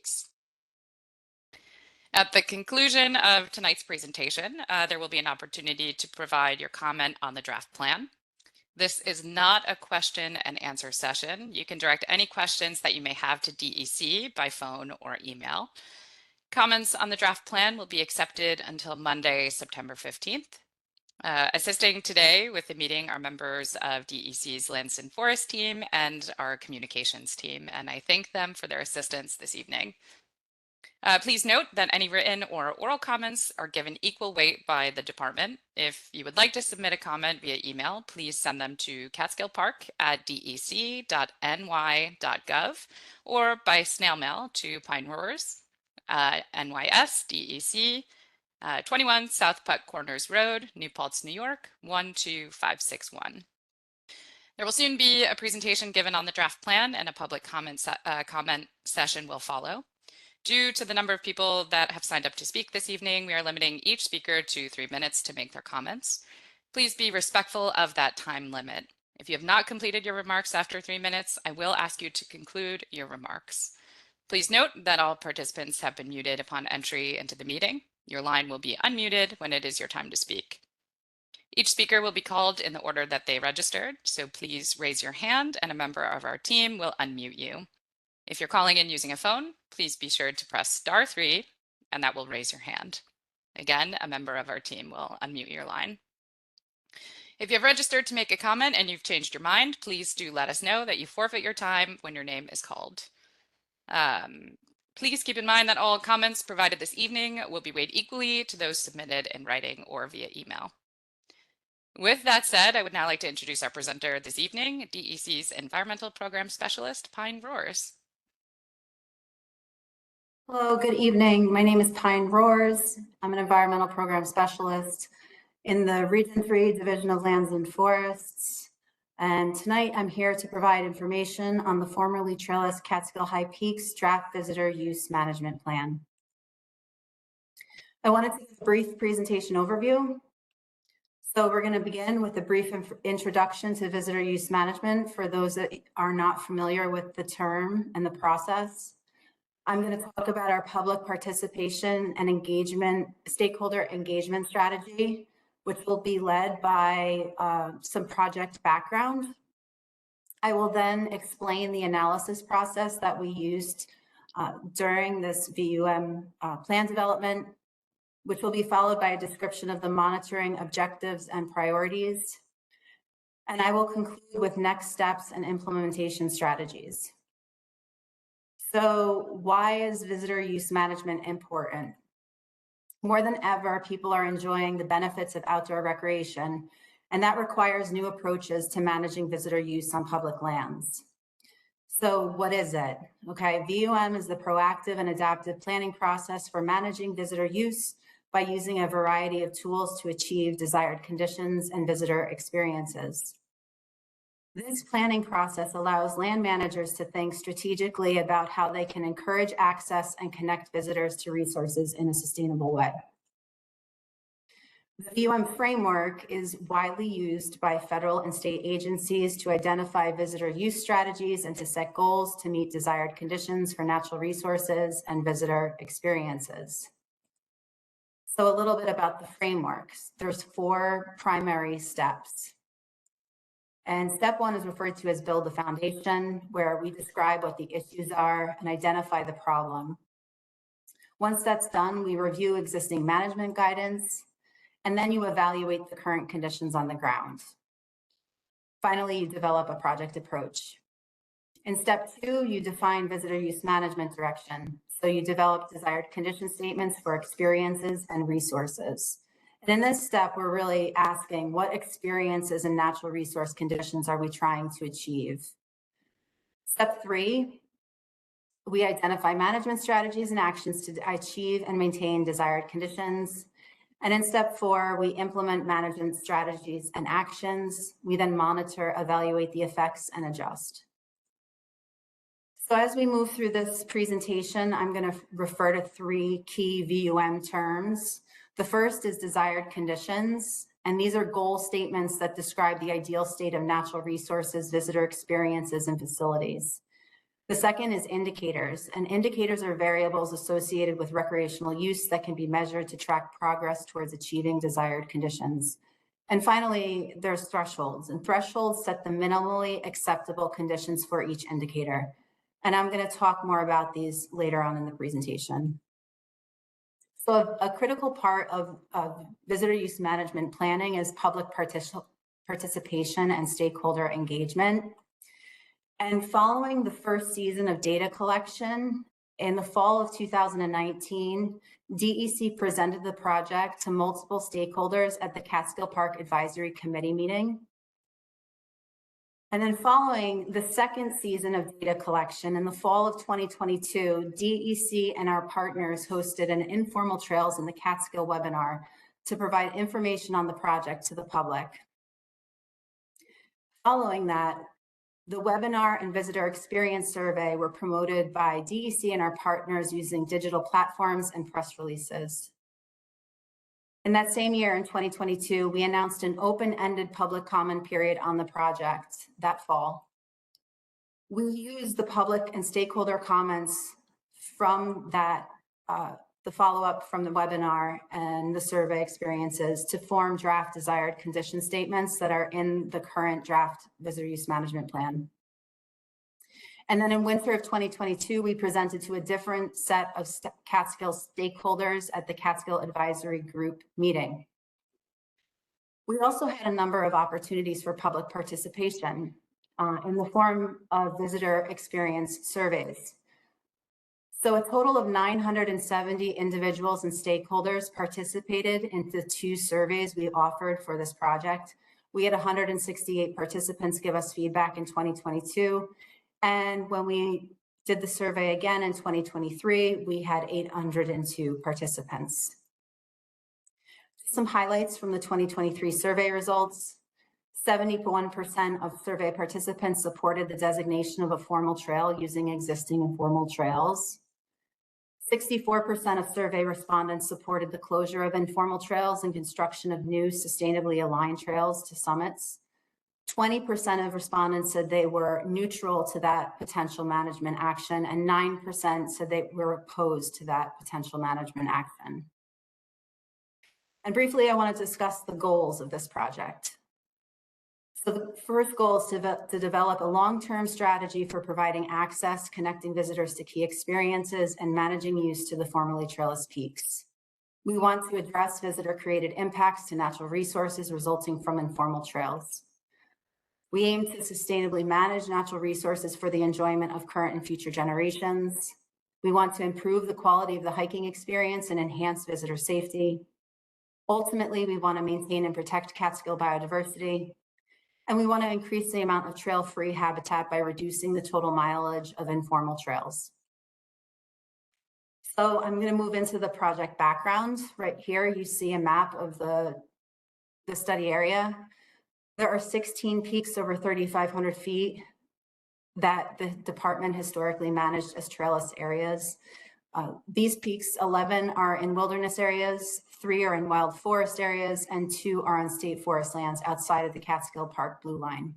weeks. At the conclusion of tonight's presentation, there will be an opportunity to provide your comment on the draft plan. This is not a question and answer session. You can direct any questions that you may have to DEC by phone or email. Comments on the draft plan will be accepted until Monday, September 15th. Assisting today with the meeting are members of DEC's Lands and Forest team and our communications team, and I thank them for their assistance this evening. Please note that any written or oral comments are given equal weight by the department. If you would like to submit a comment via email, please send them to catskillpark@dec.ny.gov or by snail mail to Pine Roars, NYS, DEC, 21 South Putt Corners Road, New Paltz, New York, 12561. There will soon be a presentation given on the draft plan and a public comment session will follow. Due to the number of people that have signed up to speak this evening, we are limiting each speaker to 3 minutes to make their comments. Please be respectful of that time limit. If you have not completed your remarks after 3 minutes, I will ask you to conclude your remarks. Please note that all participants have been muted upon entry into the meeting. Your line will be unmuted when it is your time to speak. Each speaker will be called in the order that they registered, so please raise your hand and a member of our team will unmute you. If you're calling in using a phone, please be sure to press *3 and that will raise your hand. Again, a member of our team will unmute your line. If you have registered to make a comment and you've changed your mind, please do let us know that you forfeit your time when your name is called. Please keep in mind that all comments provided this evening will be weighed equally to those submitted in writing or via email. With that said, I would now like to introduce our presenter this evening, DEC's Environmental Program Specialist, Pine Roars. Hello, good evening. My name is Pine Roars. I'm an environmental program specialist in the Region 3 Division of Lands and Forests. And tonight I'm here to provide information on the formerly Trailless Catskill High Peaks Draft Visitor Use Management Plan. I wanted to give a brief presentation overview. So we're going to begin with a brief introduction to visitor use management for those that are not familiar with the term and the process. I'm going to talk about our public participation and engagement, stakeholder engagement strategy, which will be led by some project background. I will then explain the analysis process that we used during this VUM plan development, which will be followed by a description of the monitoring objectives and priorities. And I will conclude with next steps and implementation strategies. So why is visitor use management important? More than ever, people are enjoying the benefits of outdoor recreation, and that requires new approaches to managing visitor use on public lands. So what is it? Okay, VUM is the proactive and adaptive planning process for managing visitor use by using a variety of tools to achieve desired conditions and visitor experiences. This planning process allows land managers to think strategically about how they can encourage access and connect visitors to resources in a sustainable way. The VUM framework is widely used by federal and state agencies to identify visitor use strategies and to set goals to meet desired conditions for natural resources and visitor experiences. So a little bit about the frameworks. There's 4 primary steps. And step 1 is referred to as build the foundation, where we describe what the issues are and identify the problem. Once that's done, we review existing management guidance, and then you evaluate the current conditions on the ground. Finally, you develop a project approach. In step 2, you define visitor use management direction. So you develop desired condition statements for experiences and resources. And in this step, we're really asking what experiences and natural resource conditions are we trying to achieve? Step 3, we identify management strategies and actions to achieve and maintain desired conditions. And in step 4, we implement management strategies and actions. We then monitor, evaluate the effects, and adjust. So as we move through this presentation, I'm going to refer to 3 key VUM terms. The first is desired conditions, and these are goal statements that describe the ideal state of natural resources, visitor experiences, and facilities. The second is indicators, and indicators are variables associated with recreational use that can be measured to track progress towards achieving desired conditions. And finally, there's thresholds, and thresholds set the minimally acceptable conditions for each indicator. And I'm going to talk more about these later on in the presentation. So a critical part of visitor use management planning is public participation and stakeholder engagement. And following the first season of data collection, in the fall of 2019, DEC presented the project to multiple stakeholders at the Catskill Park Advisory Committee meeting. And then following the second season of data collection in the fall of 2022, DEC and our partners hosted an informal Trails in the Catskill webinar to provide information on the project to the public. Following that, the webinar and visitor experience survey were promoted by DEC and our partners using digital platforms and press releases. In that same year, in 2022, we announced an open-ended public comment period on the project that fall. We used the public and stakeholder comments from that, the follow-up from the webinar and the survey experiences to form draft desired condition statements that are in the current draft visitor use management plan. And then in winter of 2022, we presented to a different set of Catskill stakeholders at the Catskill Advisory Group meeting. We also had a number of opportunities for public participation in the form of visitor experience surveys. So a total of 970 individuals and stakeholders participated in the 2 surveys we offered for this project. We had 168 participants give us feedback in 2022. And when we did the survey again in 2023, we had 802 participants. Some highlights from the 2023 survey results. 71% of survey participants supported the designation of a formal trail using existing informal trails. 64% of survey respondents supported the closure of informal trails and construction of new sustainably aligned trails to summits. 20% of respondents said they were neutral to that potential management action, and 9% said they were opposed to that potential management action. And briefly, I want to discuss the goals of this project. So the first goal is to develop a long-term strategy for providing access, connecting visitors to key experiences, and managing use to the formerly trailless peaks. We want to address visitor-created impacts to natural resources resulting from informal trails. We aim to sustainably manage natural resources for the enjoyment of current and future generations. We want to improve the quality of the hiking experience and enhance visitor safety. Ultimately, we want to maintain and protect Catskill biodiversity. And we want to increase the amount of trail-free habitat by reducing the total mileage of informal trails. So I'm going to move into the project background. Right here, you see a map of the study area. There are 16 peaks over 3,500 feet that the department historically managed as trailless areas. These peaks, 11 are in wilderness areas, 3 are in wild forest areas, and 2 are on state forest lands outside of the Catskill Park Blue Line.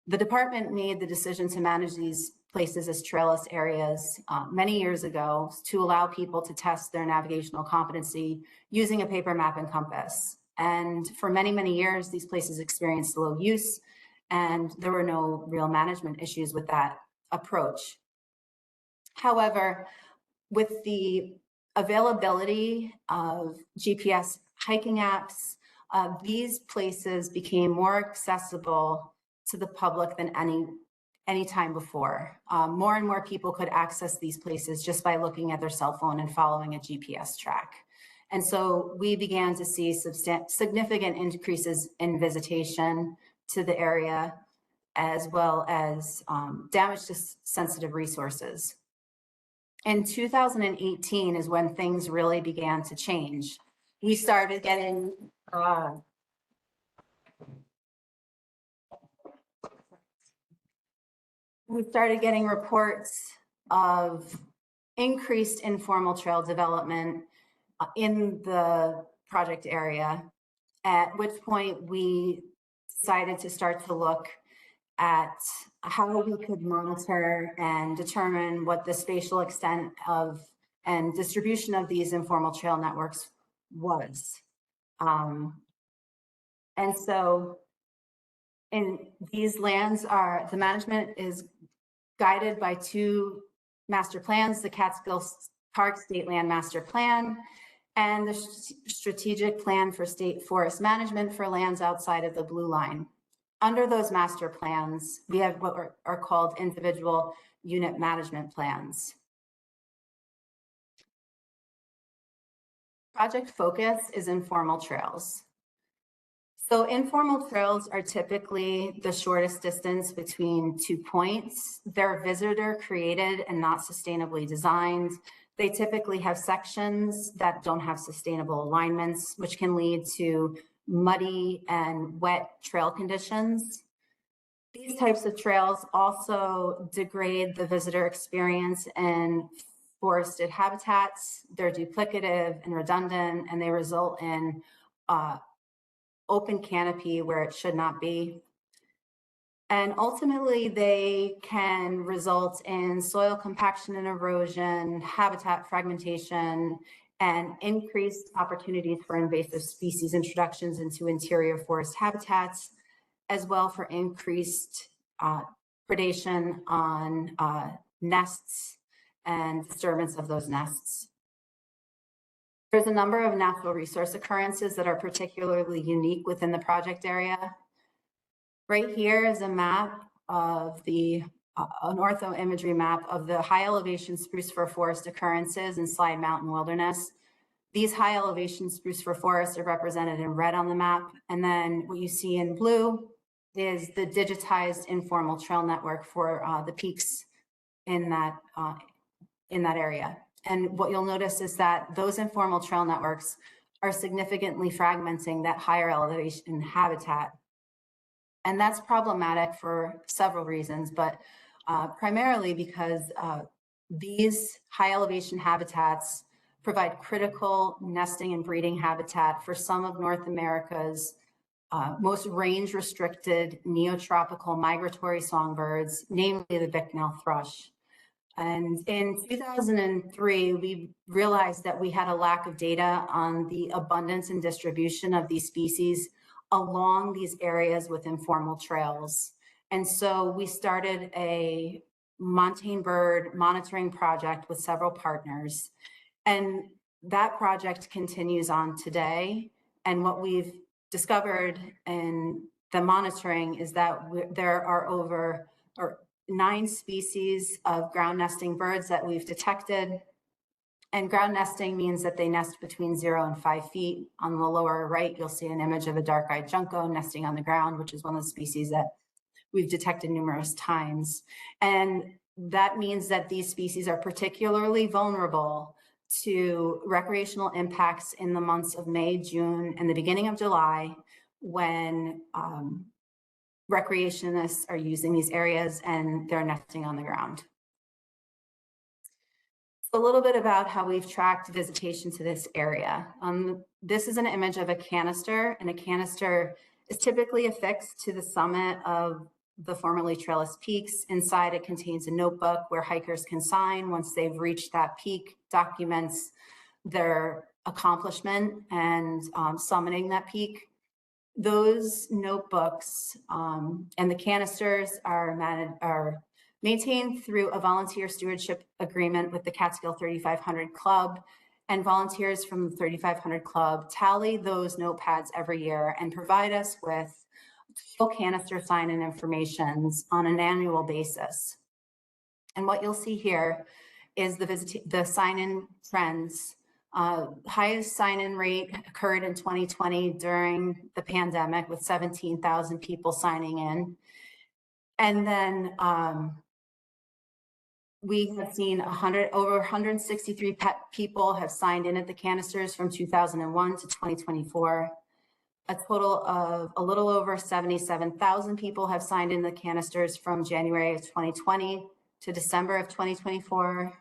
The department made the decision to manage these places as trailless areas many years ago to allow people to test their navigational competency using a paper map and compass. And for many, many years, these places experienced low use, and there were no real management issues with that approach. However, with the availability of GPS hiking apps, these places became more accessible to the public than any time before. More and more people could access these places just by looking at their cell phone and following a GPS track. And so we began to see significant increases in visitation to the area, as well as damage to sensitive resources. In 2018 is when things really began to change. We started getting reports of increased informal trail development in the project area, at which point we decided to start to look at how we could monitor and determine what the spatial extent of and distribution of these informal trail networks was. And so in these lands are, the management is guided by two master plans, the Catskill Park State Land Master Plan and the Strategic Plan for State Forest Management for lands outside of the blue line. Under those master plans, we have what are called individual unit management plans. Project focus is informal trails. So informal trails are typically the shortest distance between 2 points. They're visitor created and not sustainably designed. They typically have sections that don't have sustainable alignments, which can lead to muddy and wet trail conditions. These types of trails also degrade the visitor experience in forested habitats. They're duplicative and redundant, and they result in open canopy where it should not be. And ultimately, they can result in soil compaction and erosion, habitat fragmentation, and increased opportunities for invasive species introductions into interior forest habitats, as well for increased predation on nests and disturbance of those nests. There's a number of natural resource occurrences that are particularly unique within the project area. Right here is a map of an ortho imagery map of the high elevation spruce fir forest occurrences in Slide Mountain Wilderness. These high elevation spruce fir forests are represented in red on the map. And then what you see in blue is the digitized informal trail network for the peaks in that area. And what you'll notice is that those informal trail networks are significantly fragmenting that higher elevation habitat. And that's problematic for several reasons, but primarily because these high elevation habitats provide critical nesting and breeding habitat for some of North America's most range restricted neotropical migratory songbirds, namely the Bicknell thrush. And in 2003, we realized that we had a lack of data on the abundance and distribution of these species along these areas with informal trails. And so we started a montane bird monitoring project with several partners. And that project continues on today. And what we've discovered in the monitoring is that there are over 9 species of ground nesting birds that we've detected. And ground nesting means that they nest between 0 and 5 feet. On the lower right, you'll see an image of a dark-eyed junco nesting on the ground, which is one of the species that we've detected numerous times. And that means that these species are particularly vulnerable to recreational impacts in the months of May, June, and the beginning of July, when recreationists are using these areas and they're nesting on the ground. A little bit about how we've tracked visitation to this area. This is an image of a canister, and a canister is typically affixed to the summit of the formerly Trailless peaks. Inside, it contains a notebook where hikers can sign once they've reached that peak, documents their accomplishment and summiting that peak. Those notebooks and the canisters are maintained through a volunteer stewardship agreement with the Catskill 3500 Club, and volunteers from the 3500 Club tally those notepads every year and provide us with total canister sign-in information on an annual basis. And what you'll see here is the sign-in trends. Highest sign-in rate occurred in 2020 during the pandemic with 17,000 people signing in. And then we have seen over 163 people have signed in at the canisters from 2001 to 2024. A total of a little over 77,000 people have signed in the canisters from January of 2020 to December of 2024.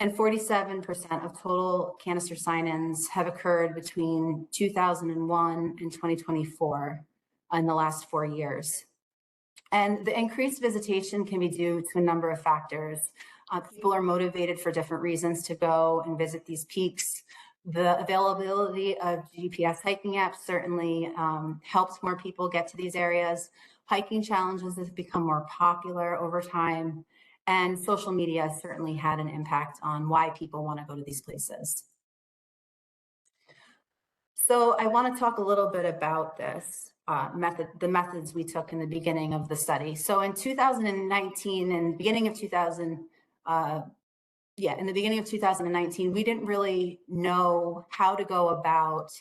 And 47% of total canister sign-ins have occurred between 2001 and 2024 in the last 4 years. And the increased visitation can be due to a number of factors. People are motivated for different reasons to go and visit these peaks. The availability of GPS hiking apps certainly helps more people get to these areas. Hiking challenges have become more popular over time, and social media certainly had an impact on why people want to go to these places. So I want to talk a little bit about this the methods we took in the beginning of the study. So in 2019 and beginning of 2019, we didn't really know how to go about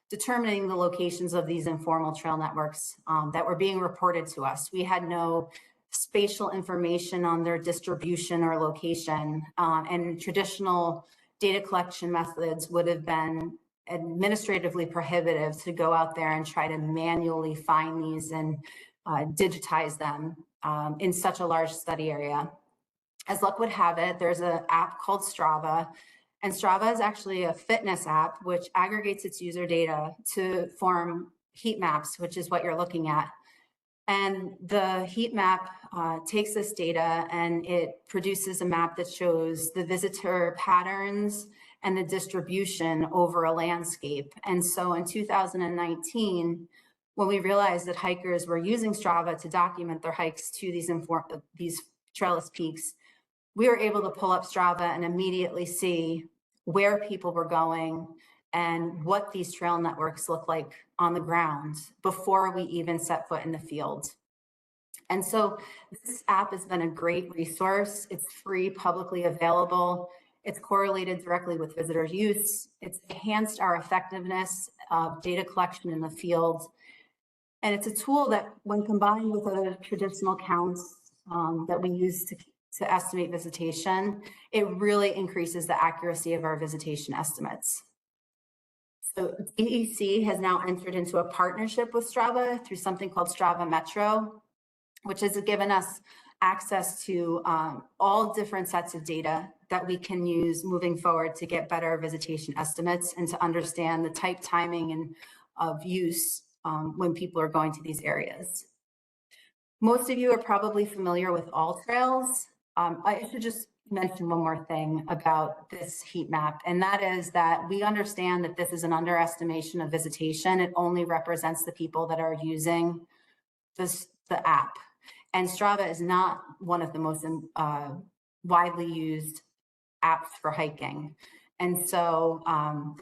determining the locations of these informal trail networks that were being reported to us. We had no spatial information on their distribution or location, and traditional data collection methods would have been administratively prohibitive to go out there and try to manually find these and digitize them in such a large study area. As luck would have it, there's an app called Strava, and Strava is actually a fitness app which aggregates its user data to form heat maps, which is what you're looking at. And the heat map takes this data and it produces a map that shows the visitor patterns and the distribution over a landscape. And so in 2019, when we realized that hikers were using Strava to document their hikes to these trailless peaks, we were able to pull up Strava and immediately see where people were going and what these trail networks look like on the ground before we even set foot in the field. And so this app has been a great resource. It's free, publicly available. It's correlated directly with visitor use. It's enhanced our effectiveness of data collection in the field. And it's a tool that, when combined with other traditional counts that we use to estimate visitation, it really increases the accuracy of our visitation estimates. So DEC has now entered into a partnership with Strava through something called Strava Metro, which has given us access to all different sets of data that we can use moving forward to get better visitation estimates and to understand the type, timing, and of use when people are going to these areas. Most of you are probably familiar with AllTrails. I should just mention one more thing about this heat map, and that is that we understand that this is an underestimation of visitation. It only represents the people that are using the app. And Strava is not one of the most widely used apps for hiking. And so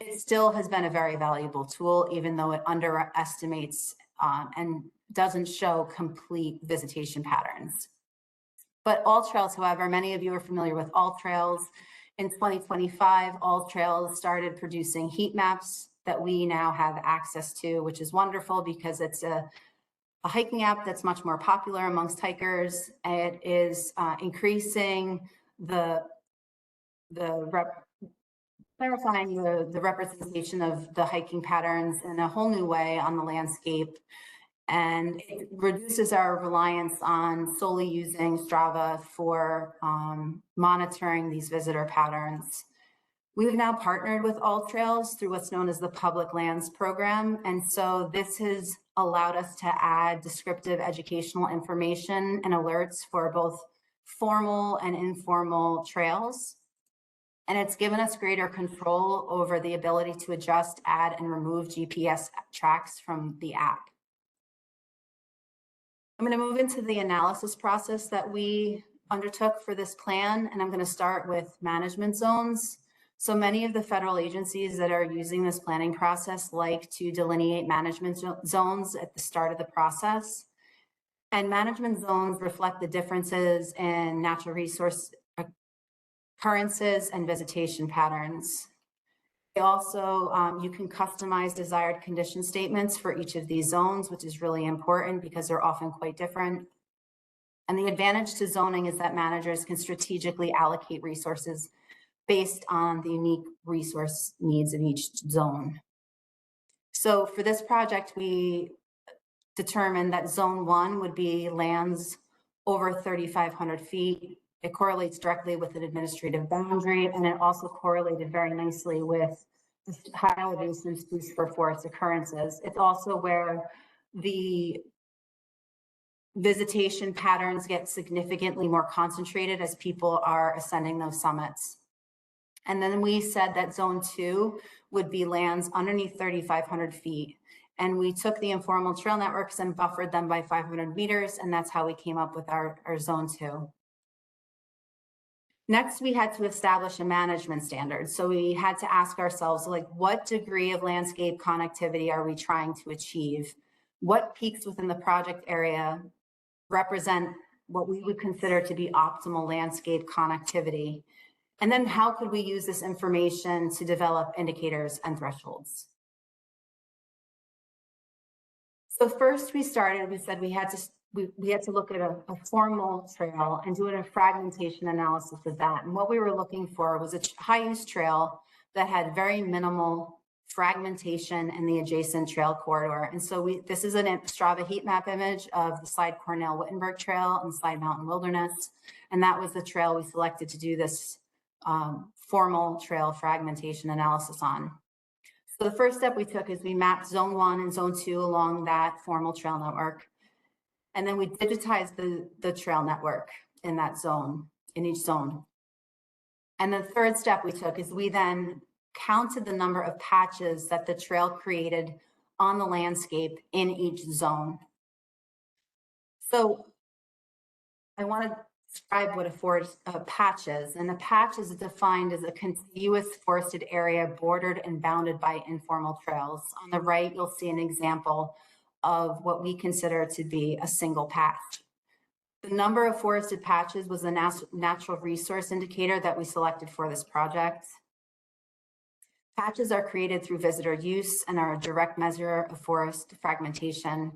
it still has been a very valuable tool, even though it underestimates and doesn't show complete visitation patterns. But AllTrails, however, many of you are familiar with AllTrails. In 2025, AllTrails started producing heat maps that we now have access to, which is wonderful because it's a hiking app that's much more popular amongst hikers. It is increasing clarifying the representation of the hiking patterns in a whole new way on the landscape. And it reduces our reliance on solely using Strava for monitoring these visitor patterns. We've now partnered with AllTrails through what's known as the Public Lands Program. And so this has allowed us to add descriptive educational information and alerts for both formal and informal trails. And it's given us greater control over the ability to adjust, add, and remove GPS tracks from the app. I'm going to move into the analysis process that we undertook for this plan, and I'm going to start with management zones. So many of the federal agencies that are using this planning process like to delineate management zones at the start of the process. And management zones reflect the differences in natural resource occurrences and visitation patterns. They also, you can customize desired condition statements for each of these zones, which is really important because they're often quite different. And the advantage to zoning is that managers can strategically allocate resources based on the unique resource needs of each zone. So for this project, we determined that zone 1 would be lands over 3,500 feet. It correlates directly with an administrative boundary, and it also correlated very nicely with the high elevation spruce fir forest occurrences. It's also where the visitation patterns get significantly more concentrated as people are ascending those summits. And then we said that zone 2 would be lands underneath 3,500 feet. And we took the informal trail networks and buffered them by 500 meters, and that's how we came up with our zone 2. Next, we had to establish a management standard. So we had to ask ourselves, like, what degree of landscape connectivity are we trying to achieve? What peaks within the project area represent what we would consider to be optimal landscape connectivity? And then how could we use this information to develop indicators and thresholds? So first we started, we said we had to look at a formal trail and do a fragmentation analysis of that. And what we were looking for was a high use trail that had very minimal fragmentation in the adjacent trail corridor. And so this is a Strava heat map image of the Slide Cornell-Wittenberg Trail and Slide Mountain Wilderness. And that was the trail we selected to do this formal trail fragmentation analysis on. So the first step we took is we mapped zone 1 and zone 2 along that formal trail network. And then we digitized the trail network in that zone, in each zone. And the third step we took is we then counted the number of patches that the trail created on the landscape in each zone. So I want to describe what a patch is. And a patch is defined as a contiguous forested area bordered and bounded by informal trails. On the right, you'll see an example of what we consider to be a single patch. The number of forested patches was the natural resource indicator that we selected for this project. Patches are created through visitor use and are a direct measure of forest fragmentation.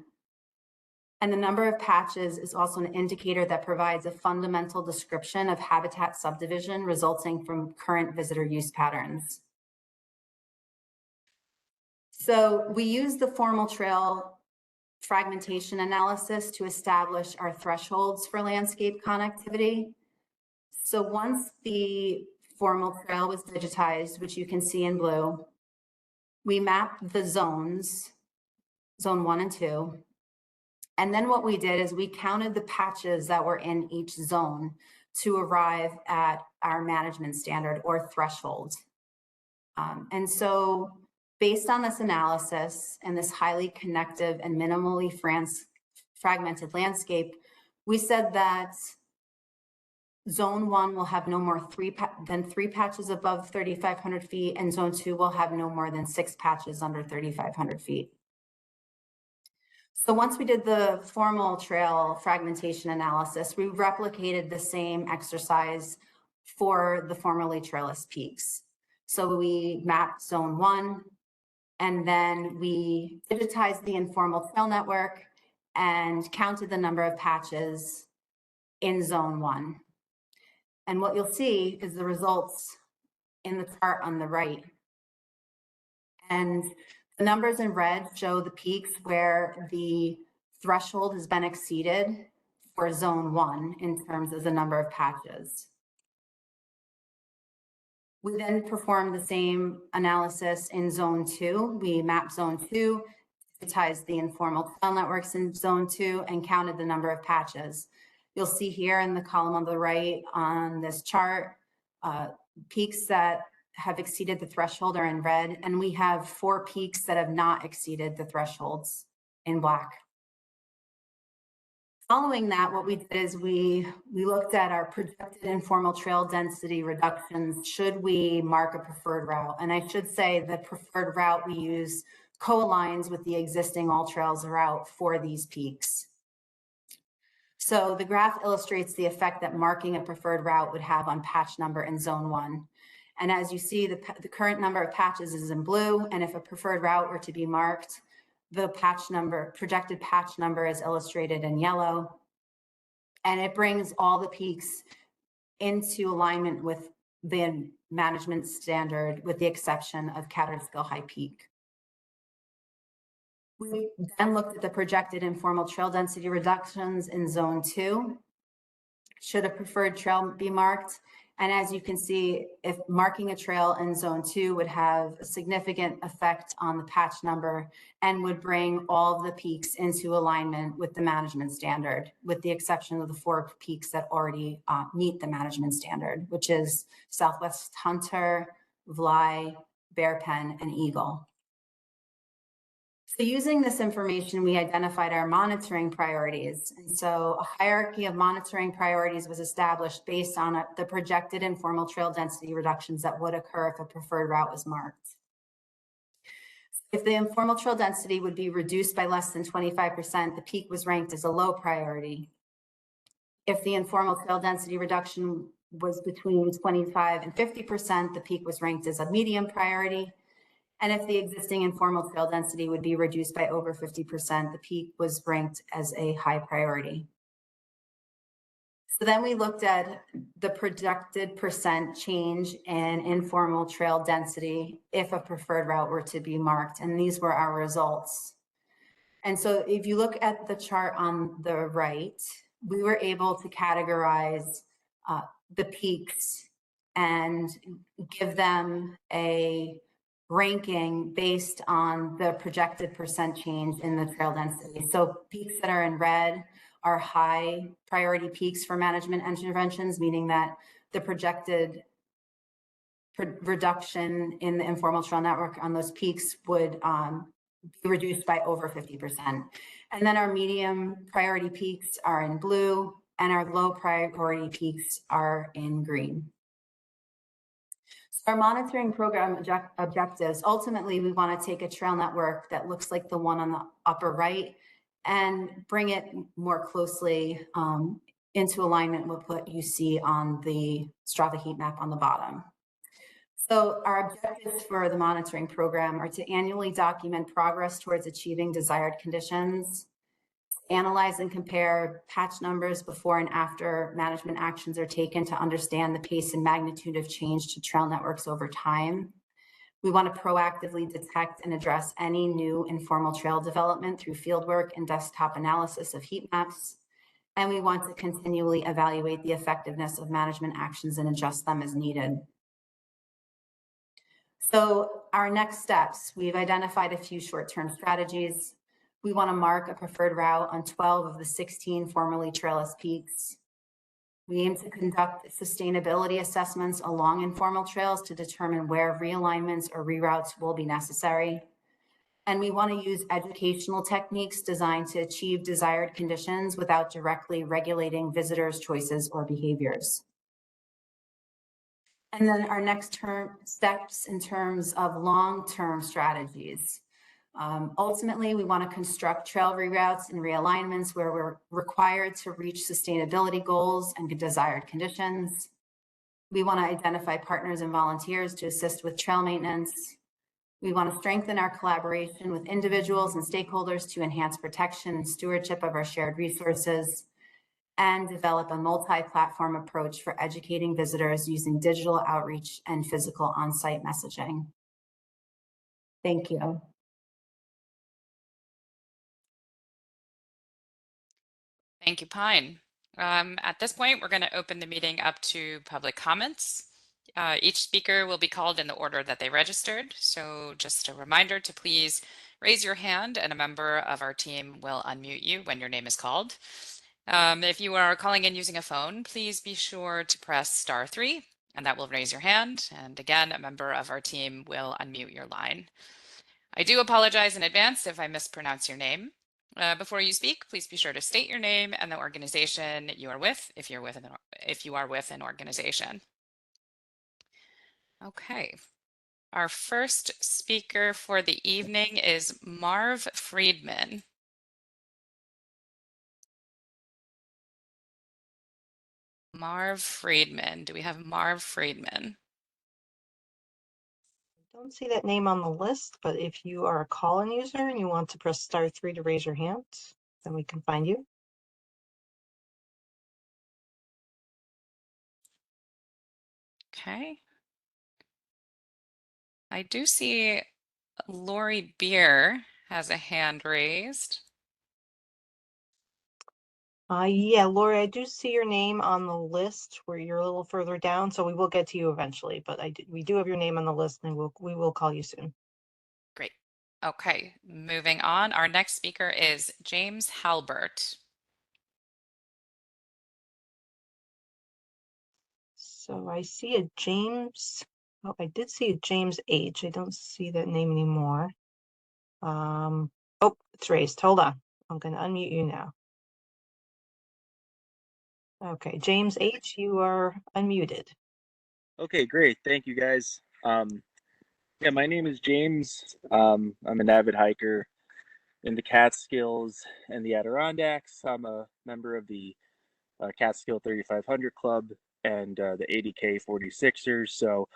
And the number of patches is also an indicator that provides a fundamental description of habitat subdivision resulting from current visitor use patterns. So we use the formal trail fragmentation analysis to establish our thresholds for landscape connectivity. So once the formal trail was digitized, which you can see in blue, we mapped the zones, zone 1 and 2. And then what we did is we counted the patches that were in each zone to arrive at our management standard or threshold. And so based on this analysis and this highly connective and minimally fragmented landscape, we said that zone 1 will have no more than three patches above 3,500 feet, and zone 2 will have no more than 6 patches under 3,500 feet. So once we did the formal trail fragmentation analysis, we replicated the same exercise for the formerly trailless peaks. So we mapped zone 1, and then we digitized the informal trail network and counted the number of patches in zone 1. And what you'll see is the results in the chart on the right. And the numbers in red show the peaks where the threshold has been exceeded for zone 1 in terms of the number of patches. We then performed the same analysis in zone 2. We mapped zone 2, digitized the informal trail networks in zone 2, and counted the number of patches. You'll see here in the column on the right on this chart, peaks that have exceeded the threshold are in red, and we have 4 peaks that have not exceeded the thresholds in black. Following that, what we did is we looked at our projected informal trail density reductions should we mark a preferred route. And I should say the preferred route we use co-aligns with the existing all trails route for these peaks. So the graph illustrates the effect that marking a preferred route would have on patch number in zone 1. And as you see, the current number of patches is in blue, and if a preferred route were to be marked, the projected patch number is illustrated in yellow, and it brings all the peaks into alignment with the management standard, with the exception of Catskill High Peak. We then looked at the projected informal trail density reductions in zone 2. Should a preferred trail be marked? And as you can see, if marking a trail in zone 2 would have a significant effect on the patch number and would bring all of the peaks into alignment with the management standard, with the exception of the 4 peaks that already meet the management standard, which is Southwest Hunter, Vly, Bear Pen, and Eagle. So using this information, we identified our monitoring priorities. And so a hierarchy of monitoring priorities was established based on the projected informal trail density reductions that would occur if a preferred route was marked. If the informal trail density would be reduced by less than 25%, the peak was ranked as a low priority. If the informal trail density reduction was between 25 and 50%, the peak was ranked as a medium priority. And if the existing informal trail density would be reduced by over 50%, the peak was ranked as a high priority. So then we looked at the projected percent change in informal trail density if a preferred route were to be marked, and these were our results. And so if you look at the chart on the right, we were able to categorize the peaks and give them a ranking based on the projected percent change in the trail density. So peaks that are in red are high priority peaks for management interventions, meaning that the projected reduction in the informal trail network on those peaks would be reduced by over 50%. And then our medium priority peaks are in blue and our low priority peaks are in green. Our monitoring program objectives, ultimately, we want to take a trail network that looks like the one on the upper right and bring it more closely into alignment with what you see on the Strava heat map on the bottom. So our objectives for the monitoring program are to annually document progress towards achieving desired conditions, analyze and compare patch numbers before and after management actions are taken to understand the pace and magnitude of change to trail networks over time. We want to proactively detect and address any new informal trail development through fieldwork and desktop analysis of heat maps. And we want to continually evaluate the effectiveness of management actions and adjust them as needed. So our next steps, we've identified a few short-term strategies. We want to mark a preferred route on 12 of the 16 formerly trailless peaks. We aim to conduct sustainability assessments along informal trails to determine where realignments or reroutes will be necessary. And we want to use educational techniques designed to achieve desired conditions without directly regulating visitors' choices or behaviors. And then our next steps in terms of long-term strategies. Ultimately, we want to construct trail reroutes and realignments where we're required to reach sustainability goals and desired conditions. We want to identify partners and volunteers to assist with trail maintenance. We want to strengthen our collaboration with individuals and stakeholders to enhance protection and stewardship of our shared resources, and develop a multi-platform approach for educating visitors using digital outreach and physical on-site messaging. Thank you. Thank you, Pine. At this point, we're going to open the meeting up to public comments. Each speaker will be called in the order that they registered. So just a reminder to please raise your hand and a member of our team will unmute you when your name is called. If you are calling in using a phone, please be sure to press *3 and that will raise your hand. And again, a member of our team will unmute your line. I do apologize in advance if I mispronounce your name. Before you speak, please be sure to state your name and the organization you are with if you are with an organization. Okay. Our first speaker for the evening is Marv Friedman. Marv Friedman. Do we have Marv Friedman? I don't see that name on the list, but if you are a call-in user and you want to press *3 to raise your hand, then we can find you. Okay. I do see Lori Beer has a hand raised. Yeah, Lori, I do see your name on the list where you're a little further down, so we will get to you eventually, but we do have your name on the list and we will call you soon. Great. Okay, moving on. Our next speaker is James Halbert. So I see a James. Oh, I did see a James H. I don't see that name anymore. Oh, it's raised. Hold on. I'm going to unmute you now. Okay, James H., you are unmuted. Okay, great. Thank you, guys. Yeah, my name is James. I'm an avid hiker in the Catskills and the Adirondacks. I'm a member of the Catskill 3500 Club and the 80K 46ers. So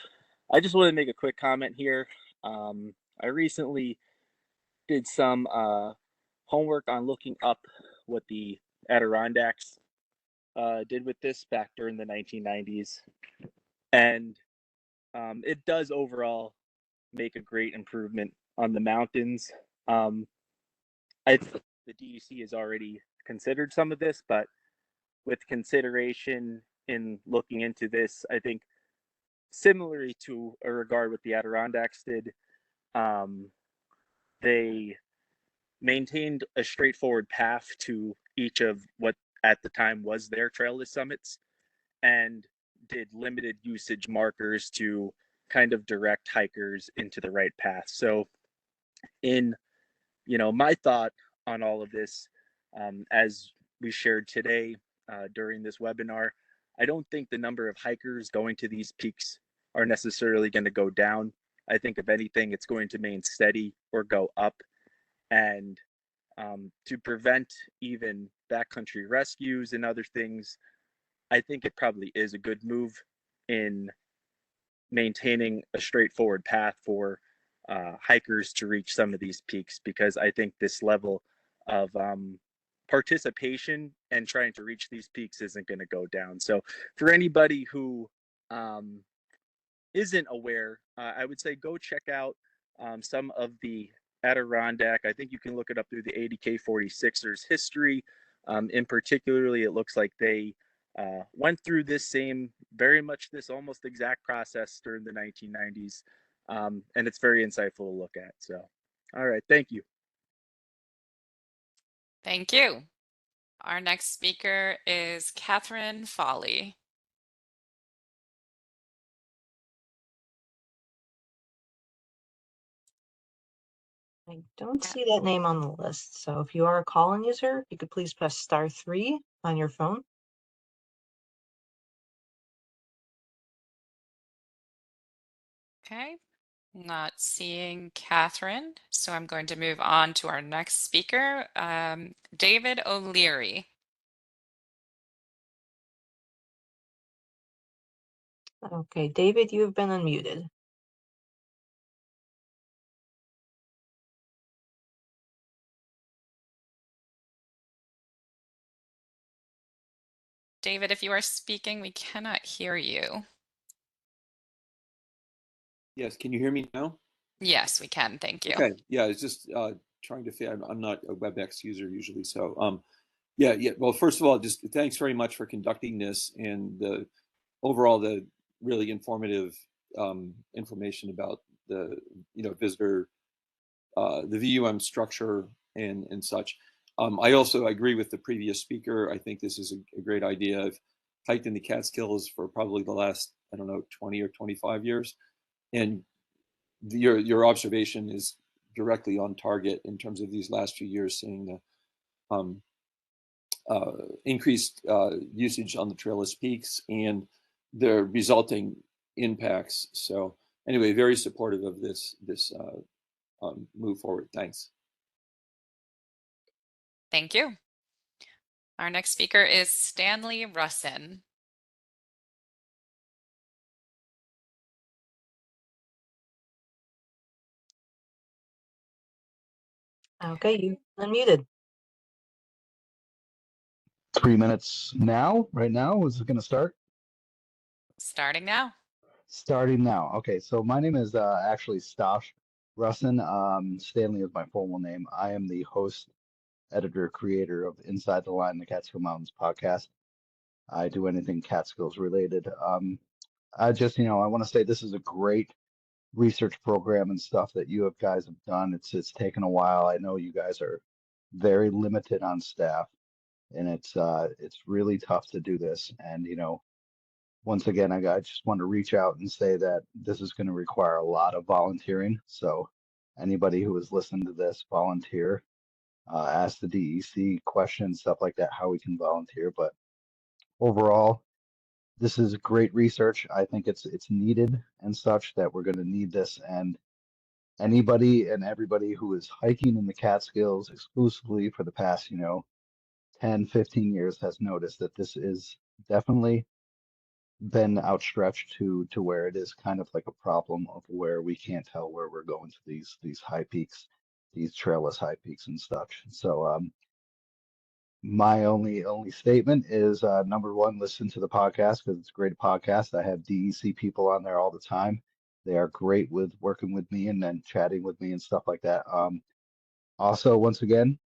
I just wanted to make a quick comment here. I recently did some homework on looking up what the Adirondacks did with this back during the 1990s. And it does overall make a great improvement on the mountains. I think the DEC has already considered some of this, but with consideration in looking into this, I think similarly to a regard what the Adirondacks did, um, they maintained a straightforward path to each of what at the time was their trailless summits and did limited usage markers to kind of direct hikers into the right path. So in my thought on all of this, as we shared today during this webinar, I don't think the number of hikers going to these peaks are necessarily going to go down. I think if anything, it's going to remain steady or go up. And to prevent even backcountry rescues and other things, I think it probably is a good move in maintaining a straightforward path for hikers to reach some of these peaks, because I think this level of participation and trying to reach these peaks isn't going to go down. So for anybody who um, isn't aware, I would say go check out some of the Adirondack. I think you can look it up through the 80K 46ers history. In particularly, it looks like they went through this very much this almost exact process during the 1990s. And it's very insightful to look at. So, all right, thank you. Thank you. Our next speaker is Catherine Foley. I don't see that name on the list. So if you are a call-in user, you could please press *3 on your phone. Okay, not seeing Catherine, so I'm going to move on to our next speaker, David O'Leary. Okay, David, you have been unmuted. David, if you are speaking, we cannot hear you. Yes, can you hear me now? Yes, we can. Thank you. Okay, yeah, it's just trying to figure. I'm not a WebEx user usually, so yeah. Well, first of all, just thanks very much for conducting this and the really informative information about the visitor the VUM structure and such. I also agree with the previous speaker. I think this is a great idea. I've hiked in the Catskills for probably the last, I don't know, 20 or 25 years, and your observation is directly on target in terms of these last few years, seeing the increased usage on the Trailless peaks and the resulting impacts. So anyway, very supportive of this move forward. Thanks. Thank you. Our next speaker is Stanley Russin. Okay, you unmuted. 3 minutes now, right now. Is it going to start? Starting now. Starting now. Okay, so my name is actually Stosh Russin. Stanley is my formal name. I am the host editor, creator of Inside the Line, the Catskill Mountains podcast. I do anything Catskills related. I just, I want to say this is a great research program and stuff that you guys have done. It's taken a while. I know you guys are very limited on staff, and it's really tough to do this. And once again, I just want to reach out and say that this is going to require a lot of volunteering. So anybody who is listening to this, volunteer. Ask the DEC questions, stuff like that, how we can volunteer. But overall, this is great research. I think it's needed and such that we're going to need this. And anybody and everybody who is hiking in the Catskills exclusively for the past, 10, 15 years has noticed that this is definitely been outstretched to where it is kind of like a problem of where we can't tell where we're going to these high peaks, these trailless high peaks and such. So my only statement is number one, listen to the podcast because it's a great podcast. I have DEC people on there all the time. They are great with working with me and then chatting with me and stuff like that. Also, once again,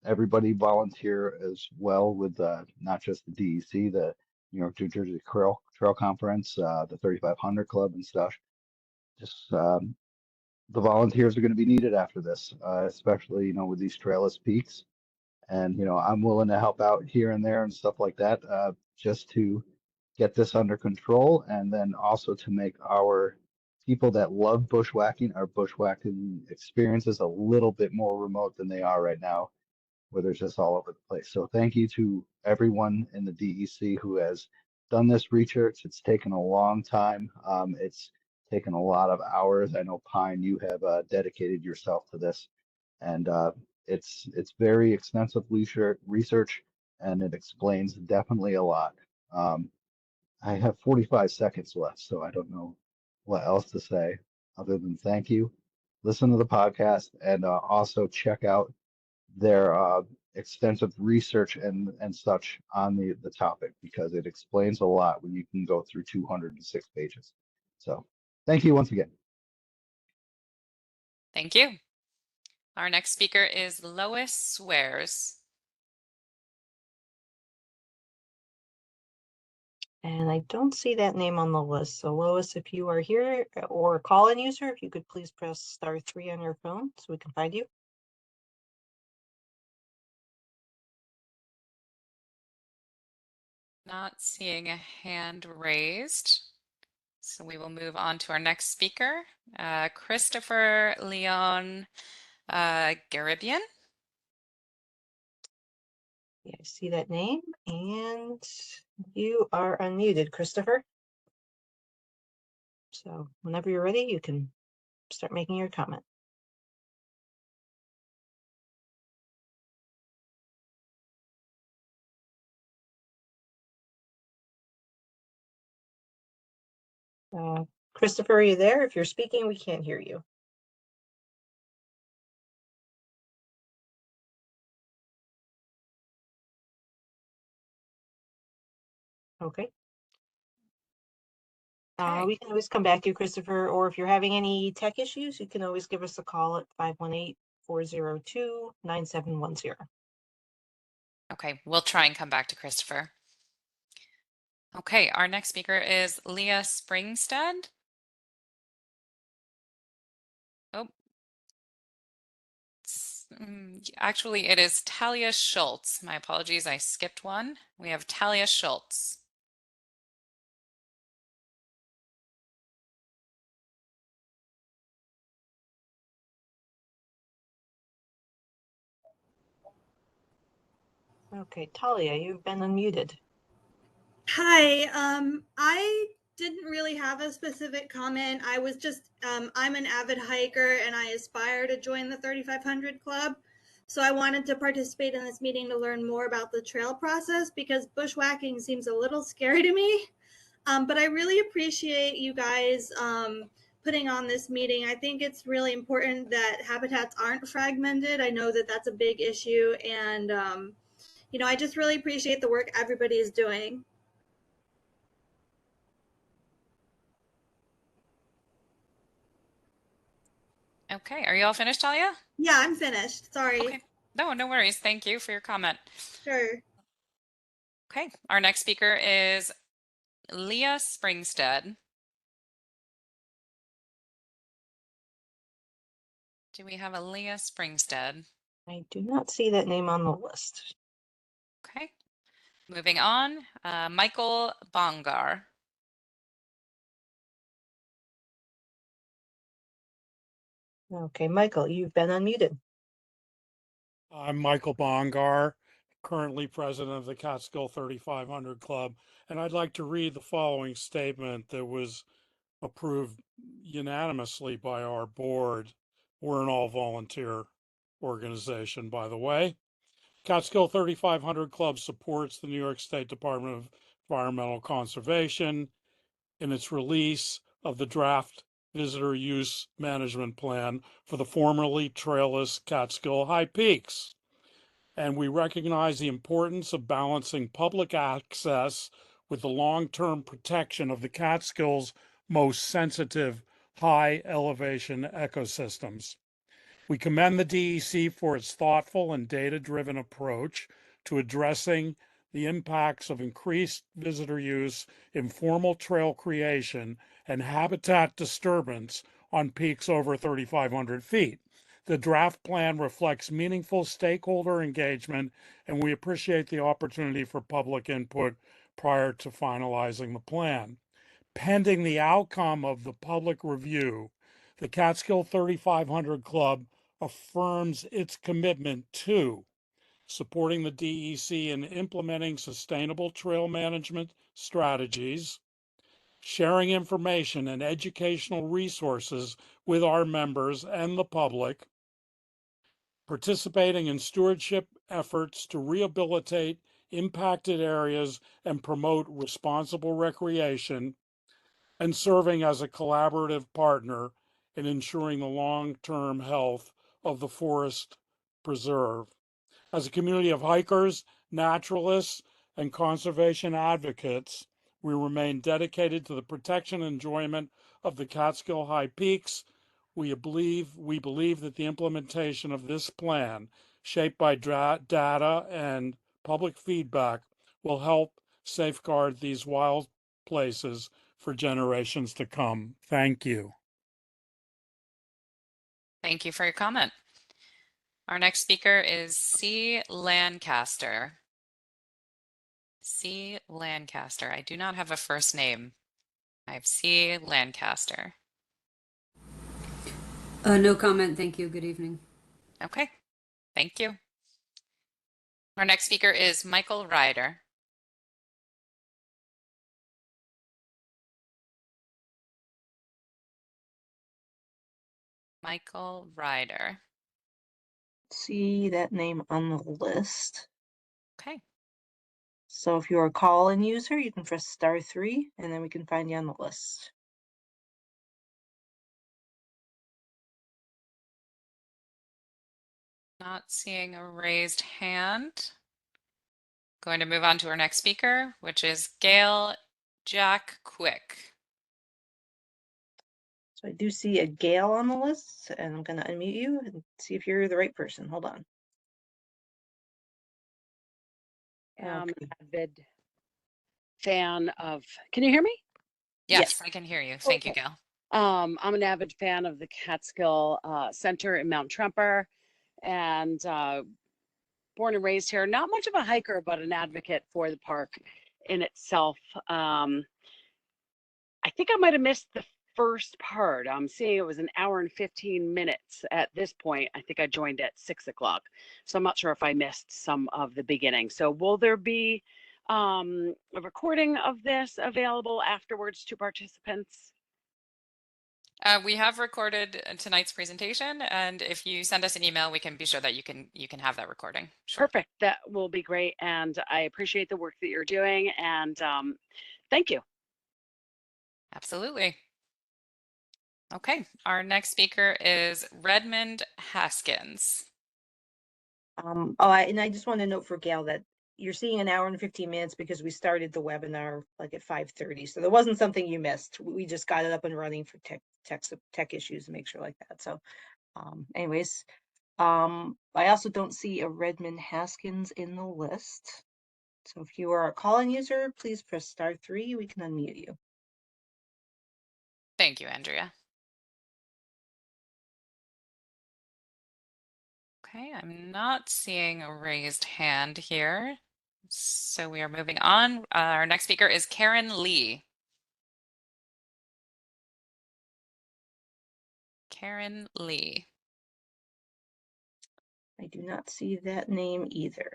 everybody volunteer as well with not just the DEC, the New Jersey Trail Conference, the 3500 Club and stuff. Just the volunteers are going to be needed after this, especially with these trailless peaks. And I'm willing to help out here and there and stuff like that, just to get this under control, and then also to make our people that love bushwhacking, our bushwhacking experiences a little bit more remote than they are right now, where there's just all over the place. So thank you to everyone in the DEC who has done this research. It's taken a long time. It's taken a lot of hours. I know Pine, you have dedicated yourself to this, and it's very extensive research, and it explains definitely a lot. Um, I have 45 seconds left, so I don't know what else to say other than thank you. Listen to the podcast, and also check out their extensive research and such on the topic, because it explains a lot when you can go through 206 pages. So thank you once again. Thank you. Our next speaker is Lois Swears. And I don't see that name on the list. So Lois, if you are here or a call-in user, if you could please press *3 on your phone so we can find you. Not seeing a hand raised. So we will move on to our next speaker, Christopher Leon Garibian. Yeah, I see that name, and you are unmuted, Christopher. So whenever you're ready, you can start making your comment. Christopher, are you there? If you're speaking, we can't hear you. Okay. Okay. We can always come back to you, Christopher, or if you're having any tech issues, you can always give us a call at 518-402-9710. Okay, we'll try and come back to Christopher. Okay, our next speaker is Leah Springstead. Oh, actually, it is Talia Schultz. My apologies, I skipped one. We have Talia Schultz. Okay, Talia, you've been unmuted. Hi, I didn't really have a specific comment. I was just, I'm an avid hiker and I aspire to join the 3500 Club. So I wanted to participate in this meeting to learn more about the trail process because bushwhacking seems a little scary to me. But I really appreciate you guys putting on this meeting. I think it's really important that habitats aren't fragmented. I know that that's a big issue. And, I just really appreciate the work everybody is doing. Okay, are you all finished, Talia? Yeah, I'm finished. Sorry. Okay, No, no worries. Thank you for your comment. Sure. Okay, our next speaker is Leah Springstead. Do we have a Leah Springstead? I do not see that name on the list. Okay, moving on, Michael Bongar. Okay, Michael, you've been unmuted. I'm Michael Bongar, currently president of the Catskill 3500 Club, and I'd like to read the following statement that was approved unanimously by our board. We're an all-volunteer organization, by the way. Catskill 3500 Club supports the New York State Department of Environmental Conservation in its release of the draft visitor use management plan for the formerly trailless Catskill High Peaks. And we recognize the importance of balancing public access with the long-term protection of the Catskills' most sensitive high elevation ecosystems. We commend the DEC for its thoughtful and data-driven approach to addressing the impacts of increased visitor use, informal trail creation, and habitat disturbance on peaks over 3,500 feet. The draft plan reflects meaningful stakeholder engagement, and we appreciate the opportunity for public input prior to finalizing the plan. Pending the outcome of the public review, the Catskill 3500 Club affirms its commitment to supporting the DEC in implementing sustainable trail management strategies, sharing information and educational resources with our members and the public, participating in stewardship efforts to rehabilitate impacted areas and promote responsible recreation, and serving as a collaborative partner in ensuring the long-term health of the forest preserve. As a community of hikers, naturalists, and conservation advocates, we remain dedicated to the protection and enjoyment of the Catskill High Peaks. We believe that the implementation of this plan, shaped by data and public feedback, will help safeguard these wild places for generations to come. Thank you. Thank you for your comment. Our next speaker is C. Lancaster. C. Lancaster. I do not have a first name. I have C. Lancaster. No comment. Thank you. Good evening. Okay, thank you. Our next speaker is Michael Ryder. Michael Ryder. See that name on the list. Okay, So if you're a call-in user, you can press *3 and then we can find you on the list. not seeing a raised hand. Going to move on to our next speaker, which is Gail Jack Quick. So I do see a Gail on the list, and I'm going to unmute you and see if you're the right person. Hold on. I'm Okay. an avid fan of, can you hear me? Yes, Yes. I can hear you. Thank you, Okay. Gail. I'm an avid fan of the Catskill Center in Mount Tremper, and born and raised here. Not much of a hiker, but an advocate for the park in itself. I think I might have missed the first part. I'm seeing it was an hour and 15 minutes at this point. I think I joined at 6 o'clock. So I'm not sure if I missed some of the beginning. So will there be a recording of this available afterwards to participants? We have recorded tonight's presentation, and if you send us an email, we can be sure that you can have that recording. Sure. Perfect. That will be great. And I appreciate the work that you're doing. And thank you. Absolutely. Okay, our next speaker is Redmond Haskins. And I just want to note for Gail that you're seeing an hour and 15 minutes because we started the webinar like at 5:30. So there wasn't something you missed. We just got it up and running for tech issues to make sure like that. So anyways, I also don't see a Redmond Haskins in the list. So if you are a call-in user, please press *3. We can unmute you. Thank you, Andrea. Okay, I'm not seeing a raised hand here. So we are moving on. Our next speaker is Karen Lee. Karen Lee. I do not see that name either.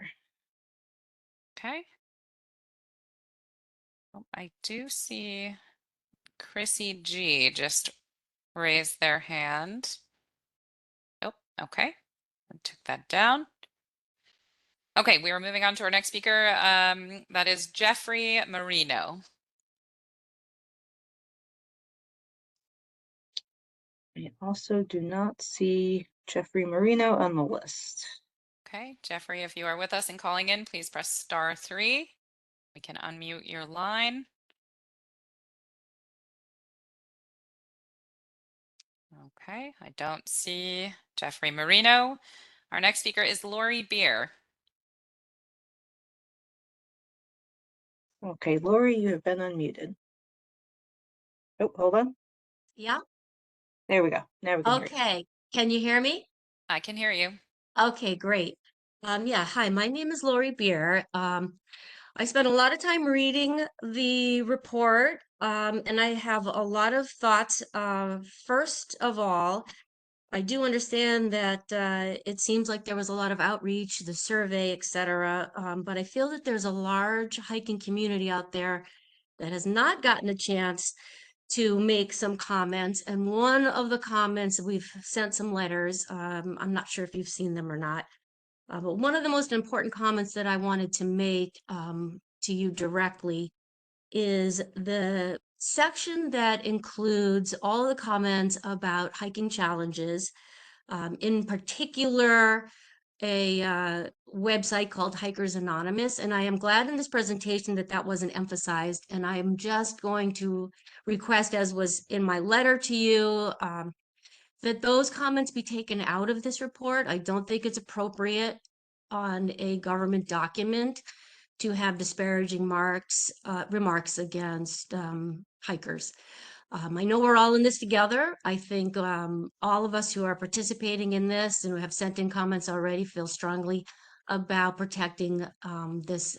Okay. Oh, I do see Chrissy G just raised their hand. Oh, okay. I took that down. Okay, we are moving on to our next speaker. That is Jeffrey Marino. I also do not see Jeffrey Marino on the list. Okay, Jeffrey, if you are with us and calling in, please press *3. We can unmute your line. Okay, I don't see Jeffrey Marino. Our next speaker is Lori Beer. Okay, Lori, you have been unmuted. Oh, hold on. Yeah. There we go. Now we can hear you. Okay. Can you hear me? I can hear you. Okay, great. Yeah, hi, my name is Lori Beer. I spent a lot of time reading the report, and I have a lot of thoughts. First of all, I do understand that it seems like there was a lot of outreach, the survey, et cetera, but I feel that there's a large hiking community out there that has not gotten a chance to make some comments. And one of the comments, we've sent some letters. I'm not sure if you've seen them or not. But one of the most important comments that I wanted to make to you directly is the section that includes all the comments about hiking challenges, in particular, a website called Hikers Anonymous. And I am glad in this presentation that that wasn't emphasized. And I am just going to request, as was in my letter to you, that those comments be taken out of this report. I don't think it's appropriate on a government document to have disparaging remarks against hikers. I know we're all in this together. I think all of us who are participating in this and who have sent in comments already feel strongly about protecting this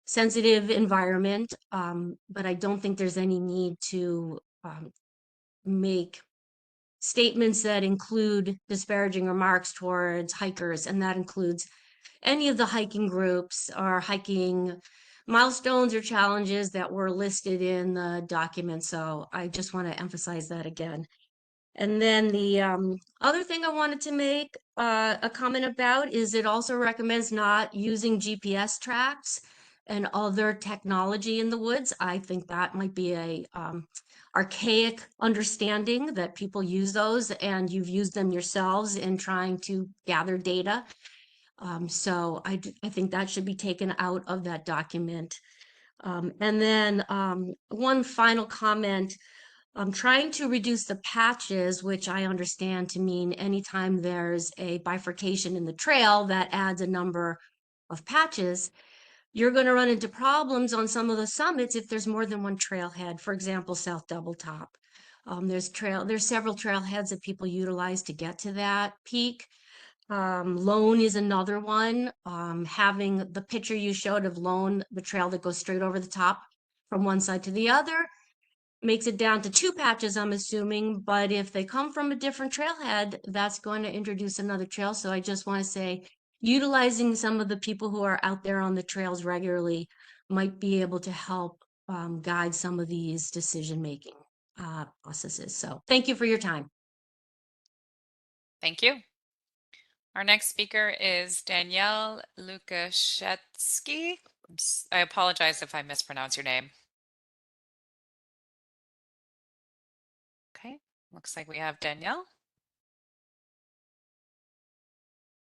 sensitive environment, but I don't think there's any need to make statements that include disparaging remarks towards hikers, and that includes any of the hiking groups or hiking milestones or challenges that were listed in the document. So I just want to emphasize that again. And then the other thing I wanted to make a comment about is it also recommends not using GPS tracks and other technology in the woods. I think that might be a archaic understanding that people use those, and you've used them yourselves in trying to gather data. So I think that should be taken out of that document. And then one final comment. I'm trying to reduce the patches, which I understand to mean anytime there's a bifurcation in the trail that adds a number of patches, you're going to run into problems on some of the summits if there's more than one trailhead. For example, South Double Top. There's several trailheads that people utilize to get to that peak. Lone is another one. Having the picture you showed of Lone, the trail that goes straight over the top from one side to the other, makes it down to 2 patches, I'm assuming, but if they come from a different trailhead, that's going to introduce another trail. So I just want to say, utilizing some of the people who are out there on the trails regularly might be able to help guide some of these decision-making processes. So thank you for your time. Thank you. Our next speaker is Danielle Lukashetsky. I apologize if I mispronounce your name. Okay, looks like we have Danielle.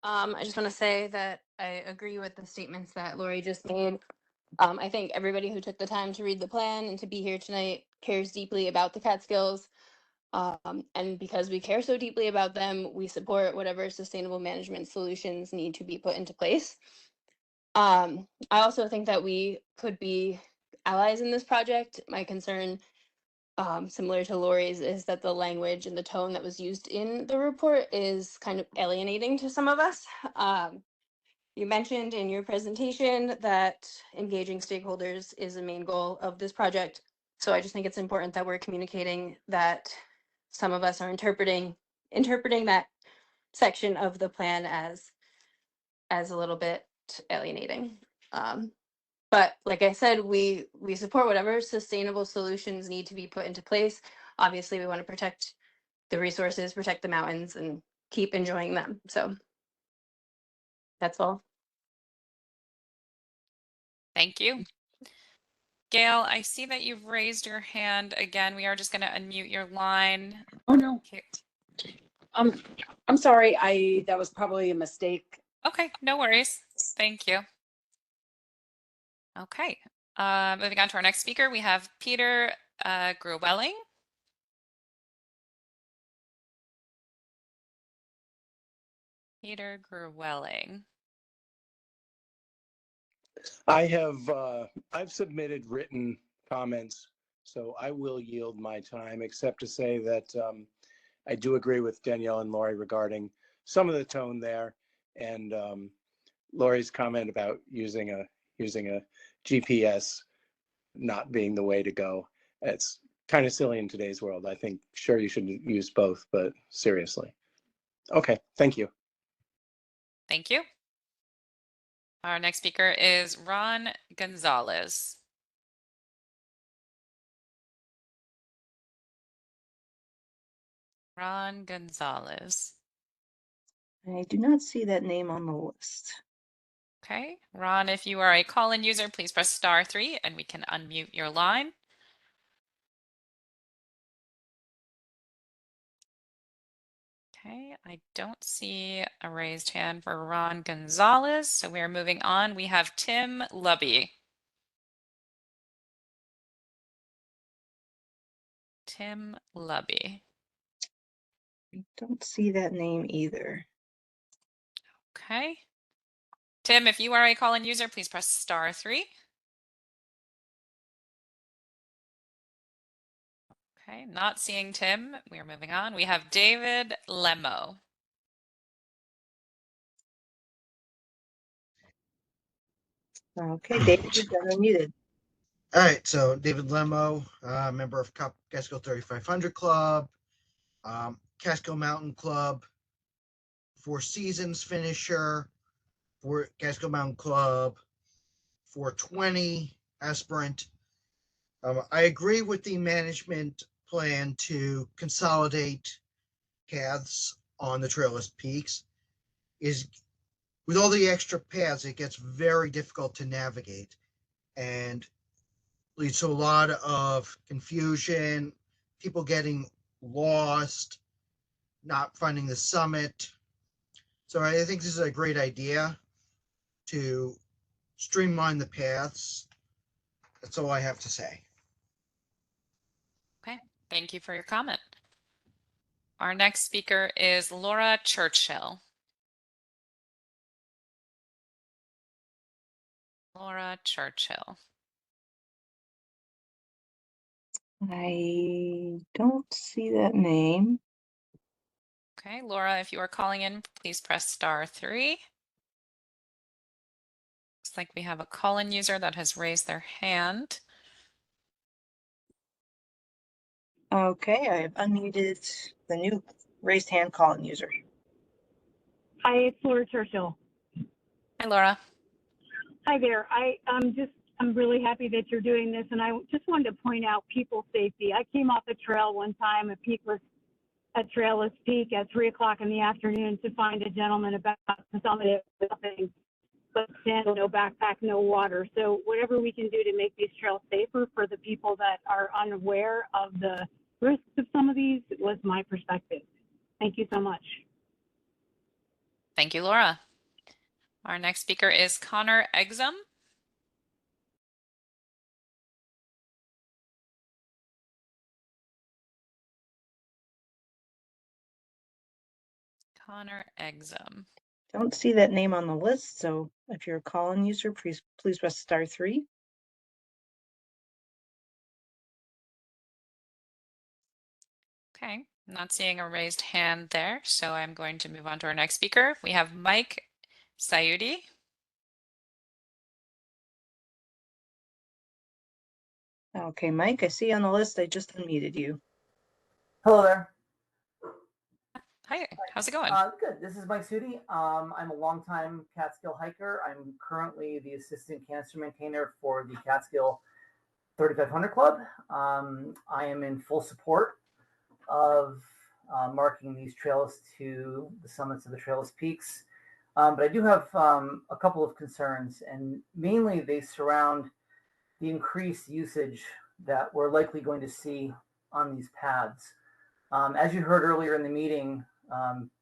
I just want to say that I agree with the statements that Lori just made. I think everybody who took the time to read the plan and to be here tonight cares deeply about the Catskills. And because we care so deeply about them, we support whatever sustainable management solutions need to be put into place. I also think that we could be allies in this project. My concern, similar to Lori's, is that the language and the tone that was used in the report is kind of alienating to some of us. You mentioned in your presentation that engaging stakeholders is a main goal of this project. So I just think it's important that we're communicating that some of us are interpreting that section of the plan as a little bit alienating. But like I said, we support whatever sustainable solutions need to be put into place. Obviously, we want to protect the resources, protect the mountains, and keep enjoying them. So that's all. Thank you. Gail, I see that you've raised your hand again. We are just going to unmute your line. Oh no. Okay. I'm sorry. That was probably a mistake. Okay, no worries. Thank you. Okay, moving on to our next speaker, we have Peter Gruwelling. Peter Gruwelling. I've submitted written comments, so I will yield my time, except to say that I do agree with Danielle and Lori regarding some of the tone there, and Lori's comment about using a GPS not being the way to go. It's kind of silly in today's world. I think sure you should use both, but seriously. Okay, thank you. Thank you. Our next speaker is Ron Gonzalez. Ron Gonzalez. I do not see that name on the list. Okay, Ron, if you are a call-in user, please press *3 and we can unmute your line. Okay, I don't see a raised hand for Ron Gonzalez, so we are moving on. We have Tim Lubby. Tim Lubby. I don't see that name either. Okay. Tim, if you are a call-in user, please press *3. Okay, not seeing Tim. We are moving on. We have David Lemo. Okay, David, you've been unmuted. All right, so David Lemo, member of Catskill 3500 Club, Catskill Mountain Club, Four Seasons finisher, for Catskill Mountain Club, 420 aspirant. I agree with the management plan to consolidate paths on the Trailless peaks. With all the extra paths, it gets very difficult to navigate and leads to a lot of confusion, people getting lost, not finding the summit. So I think this is a great idea to streamline the paths. That's all I have to say. Okay, thank you for your comment. Our next speaker is Laura Churchill. Laura Churchill. I don't see that name. Okay, Laura, if you are calling in, please press *3. Looks like we have a call-in user that has raised their hand. Okay, I have unmuted the new raised hand call-in user. Hi, it's Laura Churchill. Hi, Laura. Hi there. I'm really happy that you're doing this, and I just wanted to point out people safety. I came off a trail one time, a peakless at Trailless Peak at 3 o'clock in the afternoon to find a gentleman about to summit with nothing but sand, no backpack, no water. So whatever we can do to make these trails safer for the people that are unaware of the risks of some of these was my perspective. Thank you so much. Thank you, Laura. Our next speaker is Connor Exum. Connor Exum. Don't see that name on the list, so if you're a call-in user, please press *3. Okay, not seeing a raised hand there, so I'm going to move on to our next speaker. We have Mike Sayudi. Okay, Mike, I see you on the list. I just unmuted you. Hello there. Hi, how's it going? Good. This is Mike Sudi. I'm a longtime Catskill hiker. I'm currently the assistant cancer maintainer for the Catskill 3500 Club. I am in full support of marking these trails to the summits of the Trailless peaks. But I do have a couple of concerns, and mainly they surround the increased usage that we're likely going to see on these paths. As you heard earlier in the meeting,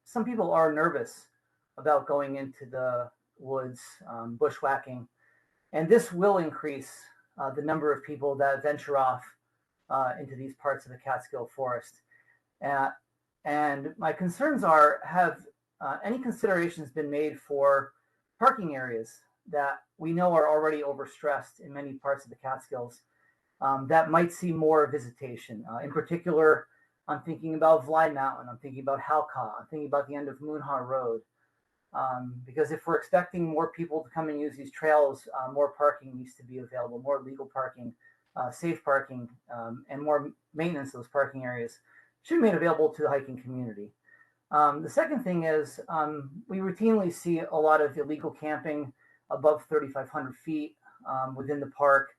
some people are nervous about going into the woods, bushwhacking, and this will increase the number of people that venture off into these parts of the Catskill forest. And my concerns are, have any considerations been made for parking areas that we know are already overstressed in many parts of the Catskills that might see more visitation? In particular, I'm thinking about Vly Mountain, I'm thinking about Halcott, I'm thinking about the end of Moonhaw Road. Because if we're expecting more people to come and use these trails, more parking needs to be available, more legal parking, safe parking, and more maintenance of those parking areas should be made available to the hiking community. The second thing is we routinely see a lot of illegal camping above 3,500 feet within the park.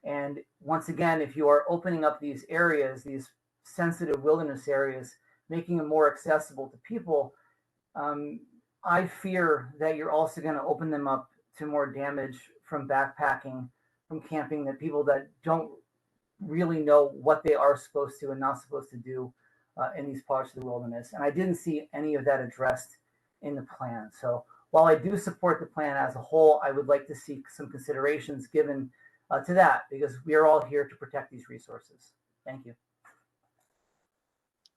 And once again, if you are opening up these areas, these sensitive wilderness areas, making them more accessible to people, I fear that you're also going to open them up to more damage from backpacking, from camping, that people that don't really know what they are supposed to and not supposed to do in these parts of the wilderness. And I didn't see any of that addressed in the plan. So while I do support the plan as a whole, I would like to see some considerations given to that, because we are all here to protect these resources. Thank you.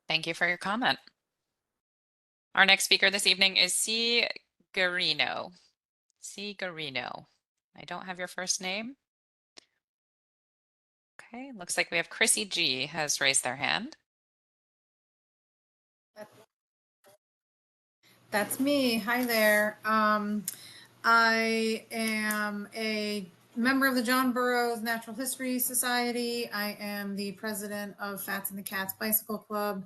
Thank you for your comment. Our next speaker this evening is C. Garino. C. Garino. I don't have your first name. Okay, looks like we have Chrissy G has raised their hand. That's me. Hi there. I am a member of the John Burroughs Natural History Society. I am the president of Fats and the Cats Bicycle Club,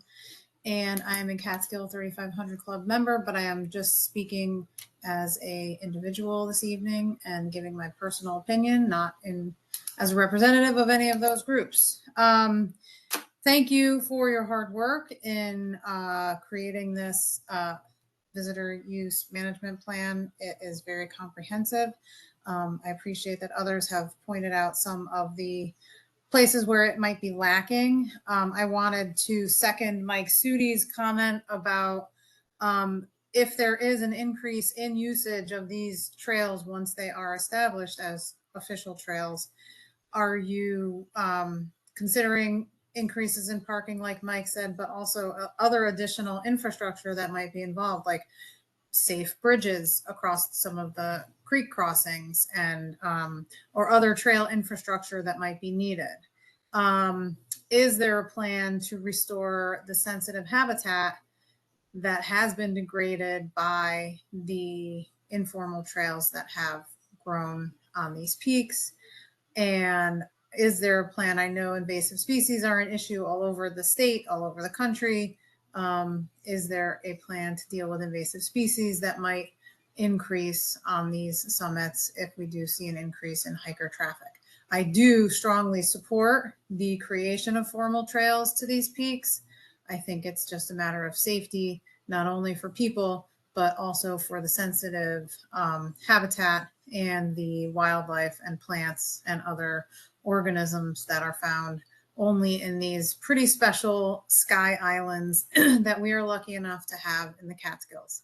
and I am a Catskill 3500 Club member, but I am just speaking as a individual this evening and giving my personal opinion, not as a representative of any of those groups. Thank you for your hard work in creating this visitor use management plan. It is very comprehensive. I appreciate that others have pointed out some of the places where it might be lacking. I wanted to second Mike Sudi's comment about if there is an increase in usage of these trails once they are established as official trails, are you considering increases in parking, like Mike said, but also other additional infrastructure that might be involved, like safe bridges across some of the creek crossings and or other trail infrastructure that might be needed? Is there a plan to restore the sensitive habitat that has been degraded by the informal trails that have grown on these peaks? And is there a plan? I know invasive species are an issue all over the state, all over the country. Is there a plan to deal with invasive species that might increase on these summits if we do see an increase in hiker traffic? I do strongly support the creation of formal trails to these peaks. I think it's just a matter of safety, not only for people, but also for the sensitive habitat and the wildlife and plants and other organisms that are found only in these pretty special sky islands that we are lucky enough to have in the Catskills.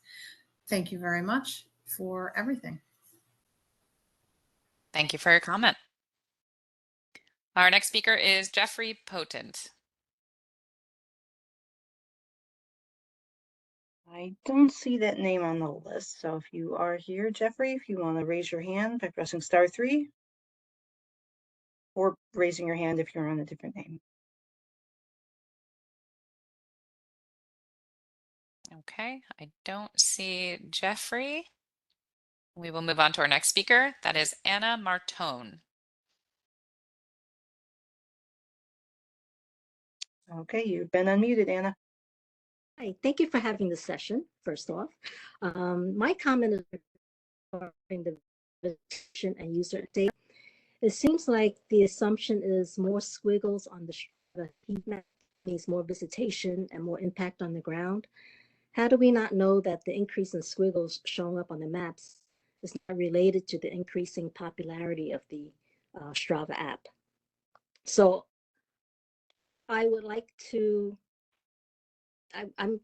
Thank you very much for everything. Thank you for your comment. Our next speaker is Jeffrey Potent. I don't see that name on the list. So if you are here, Jeffrey, if you want to raise your hand by pressing *3, or raising your hand if you're on a different name. Okay, I don't see Jeffrey. We will move on to our next speaker. That is Anna Martone. Okay, you've been unmuted, Anna. Hi, thank you for having this session, first off. My comment is regarding the visitation and user data. It seems like the assumption is more squiggles on the heat map means more visitation and more impact on the ground. How do we not know that the increase in squiggles showing up on the maps is not related to the increasing popularity of the Strava app? So I would like to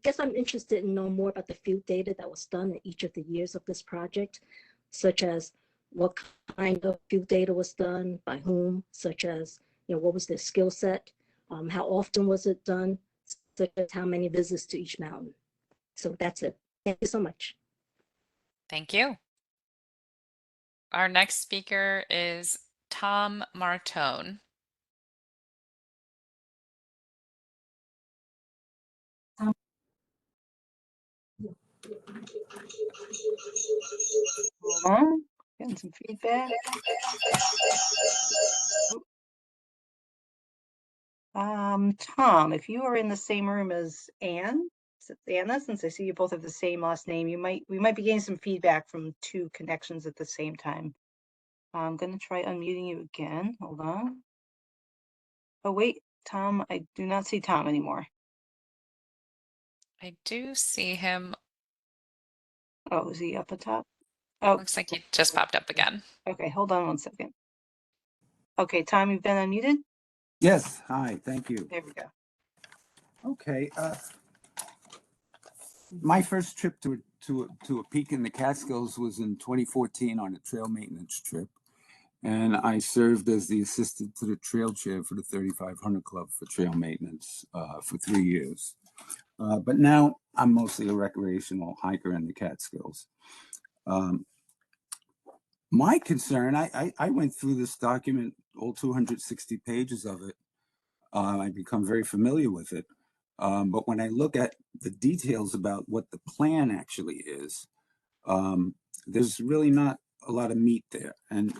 guess I'm interested in knowing more about the field data that was done in each of the years of this project, such as what kind of field data was done, by whom, such as, what was their skill set, how often was it done, such as how many visits to each mountain. So that's it. Thank you so much. Thank you. Our next speaker is Tom Martone. Hold on, getting some feedback. Tom, if you are in the same room as Anna, since I see you both have the same last name, we might be getting some feedback from two connections at the same time. I'm gonna try unmuting you again. Hold on. Oh wait, Tom, I do not see Tom anymore. I do see him. Oh, is he up at top? Oh, looks like he just popped up again. Okay, hold on one second. Okay, Tom, you've been unmuted? Yes, hi, thank you. There we go. Okay, my first trip to a peak in the Catskills was in 2014 on a trail maintenance trip, and I served as the assistant to the trail chair for the 3500 Club for trail maintenance for 3 years. But now I'm mostly a recreational hiker in the Catskills. My concern, I went through this document, all 260 pages of it. I've become very familiar with it. But when I look at the details about what the plan actually is, there's really not a lot of meat there. And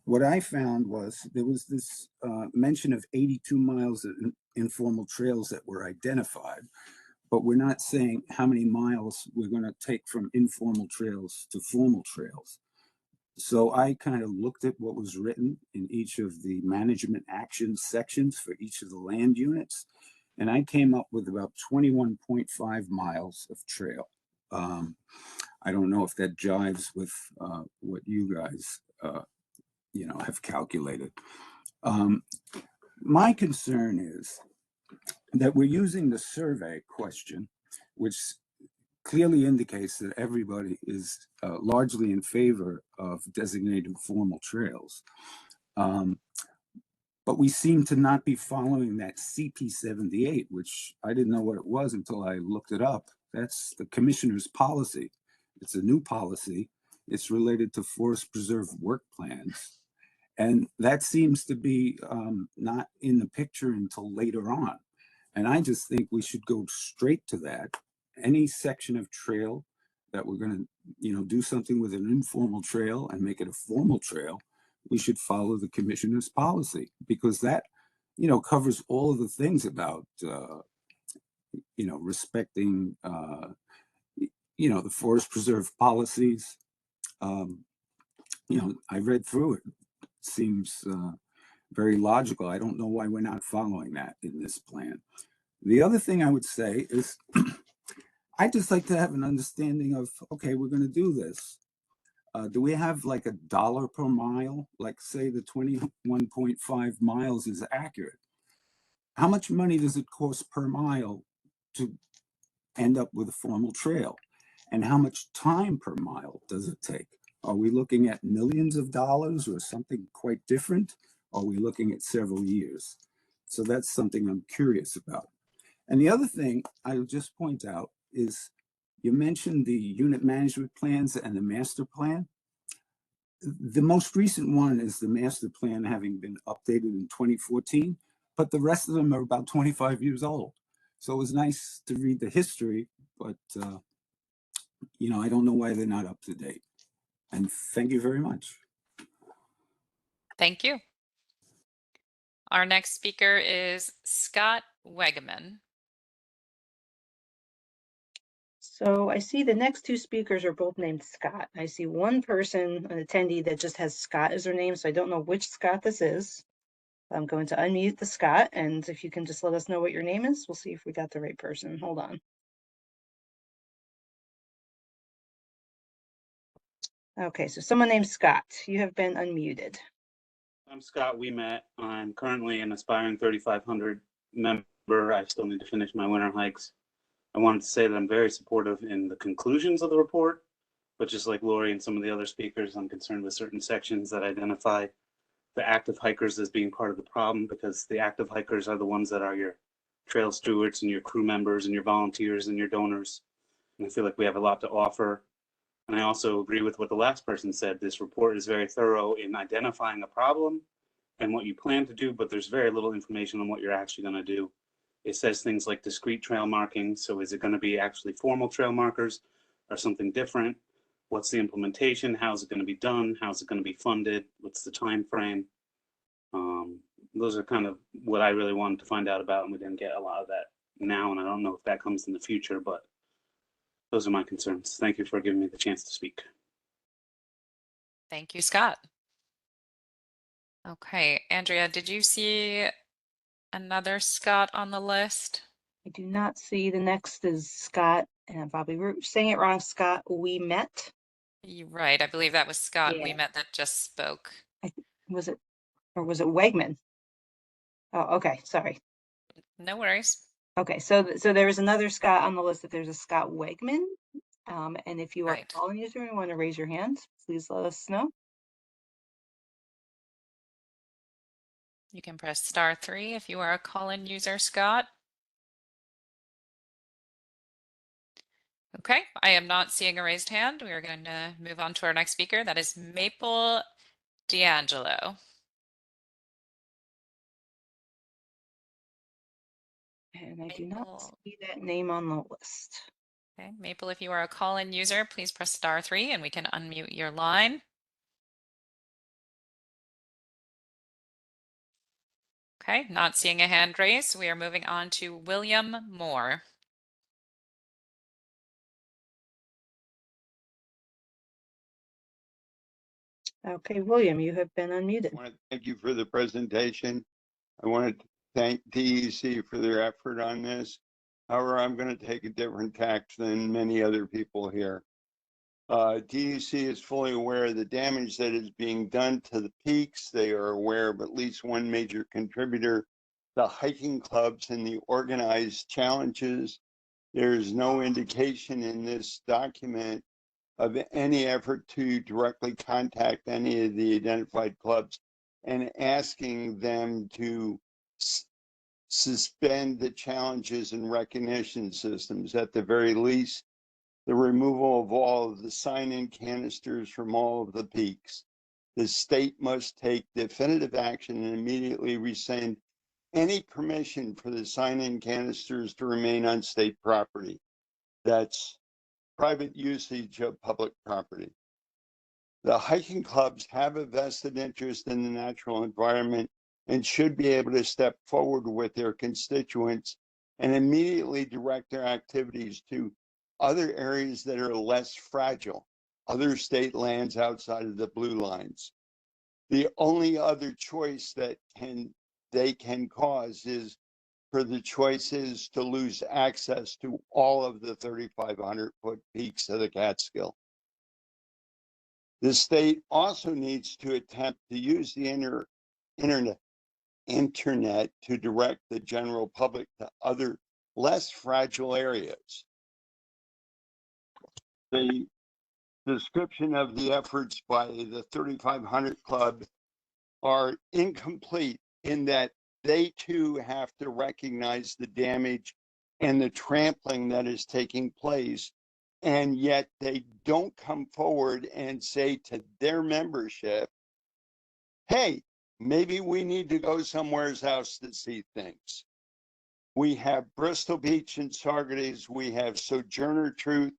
what I found was there was this mention of 82 miles of informal trails that were identified, but we're not saying how many miles we're going to take from informal trails to formal trails. So I kind of looked at what was written in each of the management action sections for each of the land units, and I came up with about 21.5 miles of trail. I don't know if that jives with what you guys, have calculated. My concern is that we're using the survey question, which clearly indicates that everybody is largely in favor of designated formal trails. But we seem to not be following that CP78, which I didn't know what it was until I looked it up. That's the commissioner's policy. It's a new policy. It's related to forest preserve work plans. And that seems to be not in the picture until later on. And I just think we should go straight to that. Any section of trail that we're going to, do something with an informal trail and make it a formal trail, we should follow the commissioner's policy, because that, covers all of the things about, respecting, the forest preserve policies. I read through it. It seems very logical. I don't know why we're not following that in this plan. The other thing I would say is I'd just like to have an understanding of, okay, we're going to do this. Do we have like $1 per mile? Like say the 21.5 miles is accurate. How much money does it cost per mile to end up with a formal trail? And how much time per mile does it take? Are we looking at millions of dollars or something quite different? Are we looking at several years? So that's something I'm curious about. And the other thing I would just point out is You mentioned the unit management plans and the master plan. The most recent one is the master plan having been updated in 2014, but the rest of them are about 25 years old. So it was nice to read the history, but you know, I don't know why they're not up to date. And thank you very much. Thank you. Our next speaker is Scott Wegeman. So I see the next two speakers are both named Scott. I see one person, an attendee, that just has Scott as their name, so I don't know which Scott this is. I'm going to unmute the Scott, and if you can just let us know what your name is, we'll see if we got the right person. Hold on. Okay, so someone named Scott, you have been unmuted. I'm Scott Weemet. I'm currently an aspiring 3,500 member. I still need to finish my winter hikes. I wanted to say that I'm very supportive in the conclusions of the report, but just like Lori and some of the other speakers, I'm concerned with certain sections that identify the active hikers as being part of the problem, because the active hikers are the ones that are your trail stewards and your crew members and your volunteers and your donors. And I feel like we have a lot to offer. And I also agree with what the last person said. This report is very thorough in identifying a problem and what you plan to do, but there's very little information on what you're actually going to do. It says things like discrete trail marking. So is it going to be actually formal trail markers or something different? What's the implementation? How's it going to be done? How's it going to be funded? What's the time frame? Those are kind of what I really wanted to find out about, and we didn't get a lot of that now, and I don't know if that comes in the future, but those are my concerns. Thank you for giving me the chance to speak. Thank you, Scott. Okay, Andrea, did you see another Scott on the list? I do not see. The next is Scott, and I'm probably saying it wrong, Scott Weemet. You're right. I believe that was Scott Yeah. Weemet that just spoke. Was it Wegman? Oh, okay, sorry. No worries. Okay, so there is another Scott on the list. If there's a Scott Wegman, and if you are Right. a calling user and want to raise your hand, please let us know. You can press *3 if you are a call-in user, Scott. Okay, I am not seeing a raised hand. We are going to move on to our next speaker. That is Maple D'Angelo. And I do not see that name on the list. Okay, Maple, if you are a call-in user, please press *3 and we can unmute your line. Okay, not seeing a hand raised. We are moving on to William Moore. Okay, William, you have been unmuted. I want to thank you for the presentation. I want to thank DEC for their effort on this. However, I'm going to take a different tack than many other people here. DEC is fully aware of the damage that is being done to the peaks. They are aware of at least one major contributor, the hiking clubs and the organized challenges. There's no indication in this document of any effort to directly contact any of the identified clubs and asking them to suspend the challenges and recognition systems. At the very least, the removal of all of the sign-in canisters from all of the peaks. The state must take definitive action and immediately rescind any permission for the sign-in canisters to remain on state property. That's private usage of public property. The hiking clubs have a vested interest in the natural environment and should be able to step forward with their constituents and immediately direct their activities to other areas that are less fragile, other state lands outside of the blue lines. The only other choice that they can cause is for the choices to lose access to all of the 3,500-foot peaks of the Catskill. The state also needs to attempt to use the internet to direct the general public to other less fragile areas. The description of the efforts by the 3,500 Club are incomplete in that they too have to recognize the damage and the trampling that is taking place and yet they don't come forward and say to their membership, hey, maybe we need to go somewhere else to see things. We have Bristol Beach in Saugerties. We have Sojourner Truth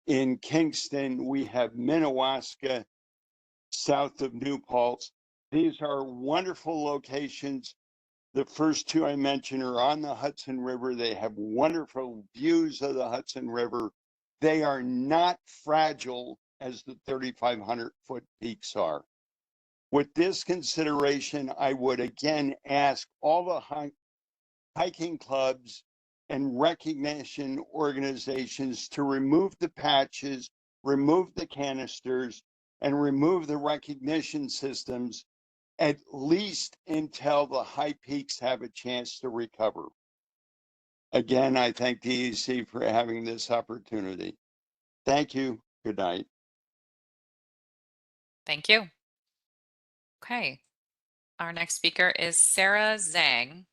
in Kingston. We have Minnewaska south of New Paltz. These are wonderful locations. The first two I mentioned are on the Hudson River. They have wonderful views of the Hudson River. They are not fragile as the 3,500-foot peaks are. With this consideration, I would again ask all the hiking clubs and recognition organizations to remove the patches, remove the canisters, and remove the recognition systems, at least until the high peaks have a chance to recover. Again, I thank DEC for having this opportunity. Thank you. Good night. Thank you. Okay. Our next speaker is Sarah Zhang.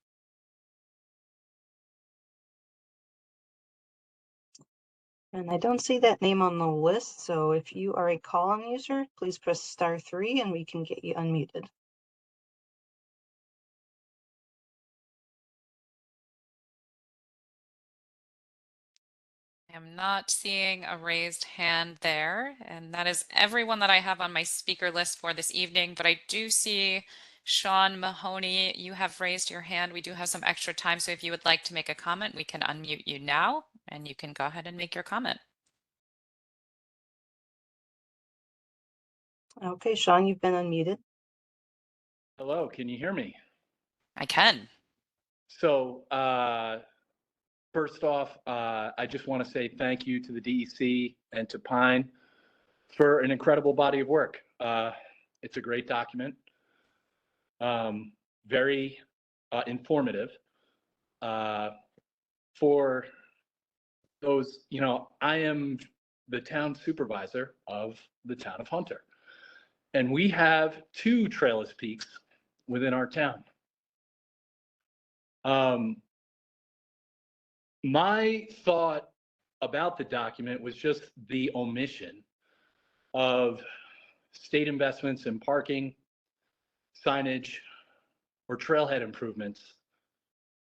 And I don't see that name on the list, so if you are a call-on user, please press *3 and we can get you unmuted. I am not seeing a raised hand there, and that is everyone that I have on my speaker list for this evening, but I do see Sean Mahoney, you have raised your hand. We do have some extra time, so if you would like to make a comment, we can unmute you now, and you can go ahead and make your comment. Okay, Sean, you've been unmuted. Hello, can you hear me? I can. So, first off, I just want to say thank you to the DEC and to Pine for an incredible body of work. It's a great document, very informative. For those, I am the town supervisor of the town of Hunter, and we have 2 Trailless peaks within our town. My thought about the document was just the omission of state investments in parking, signage, or trailhead improvements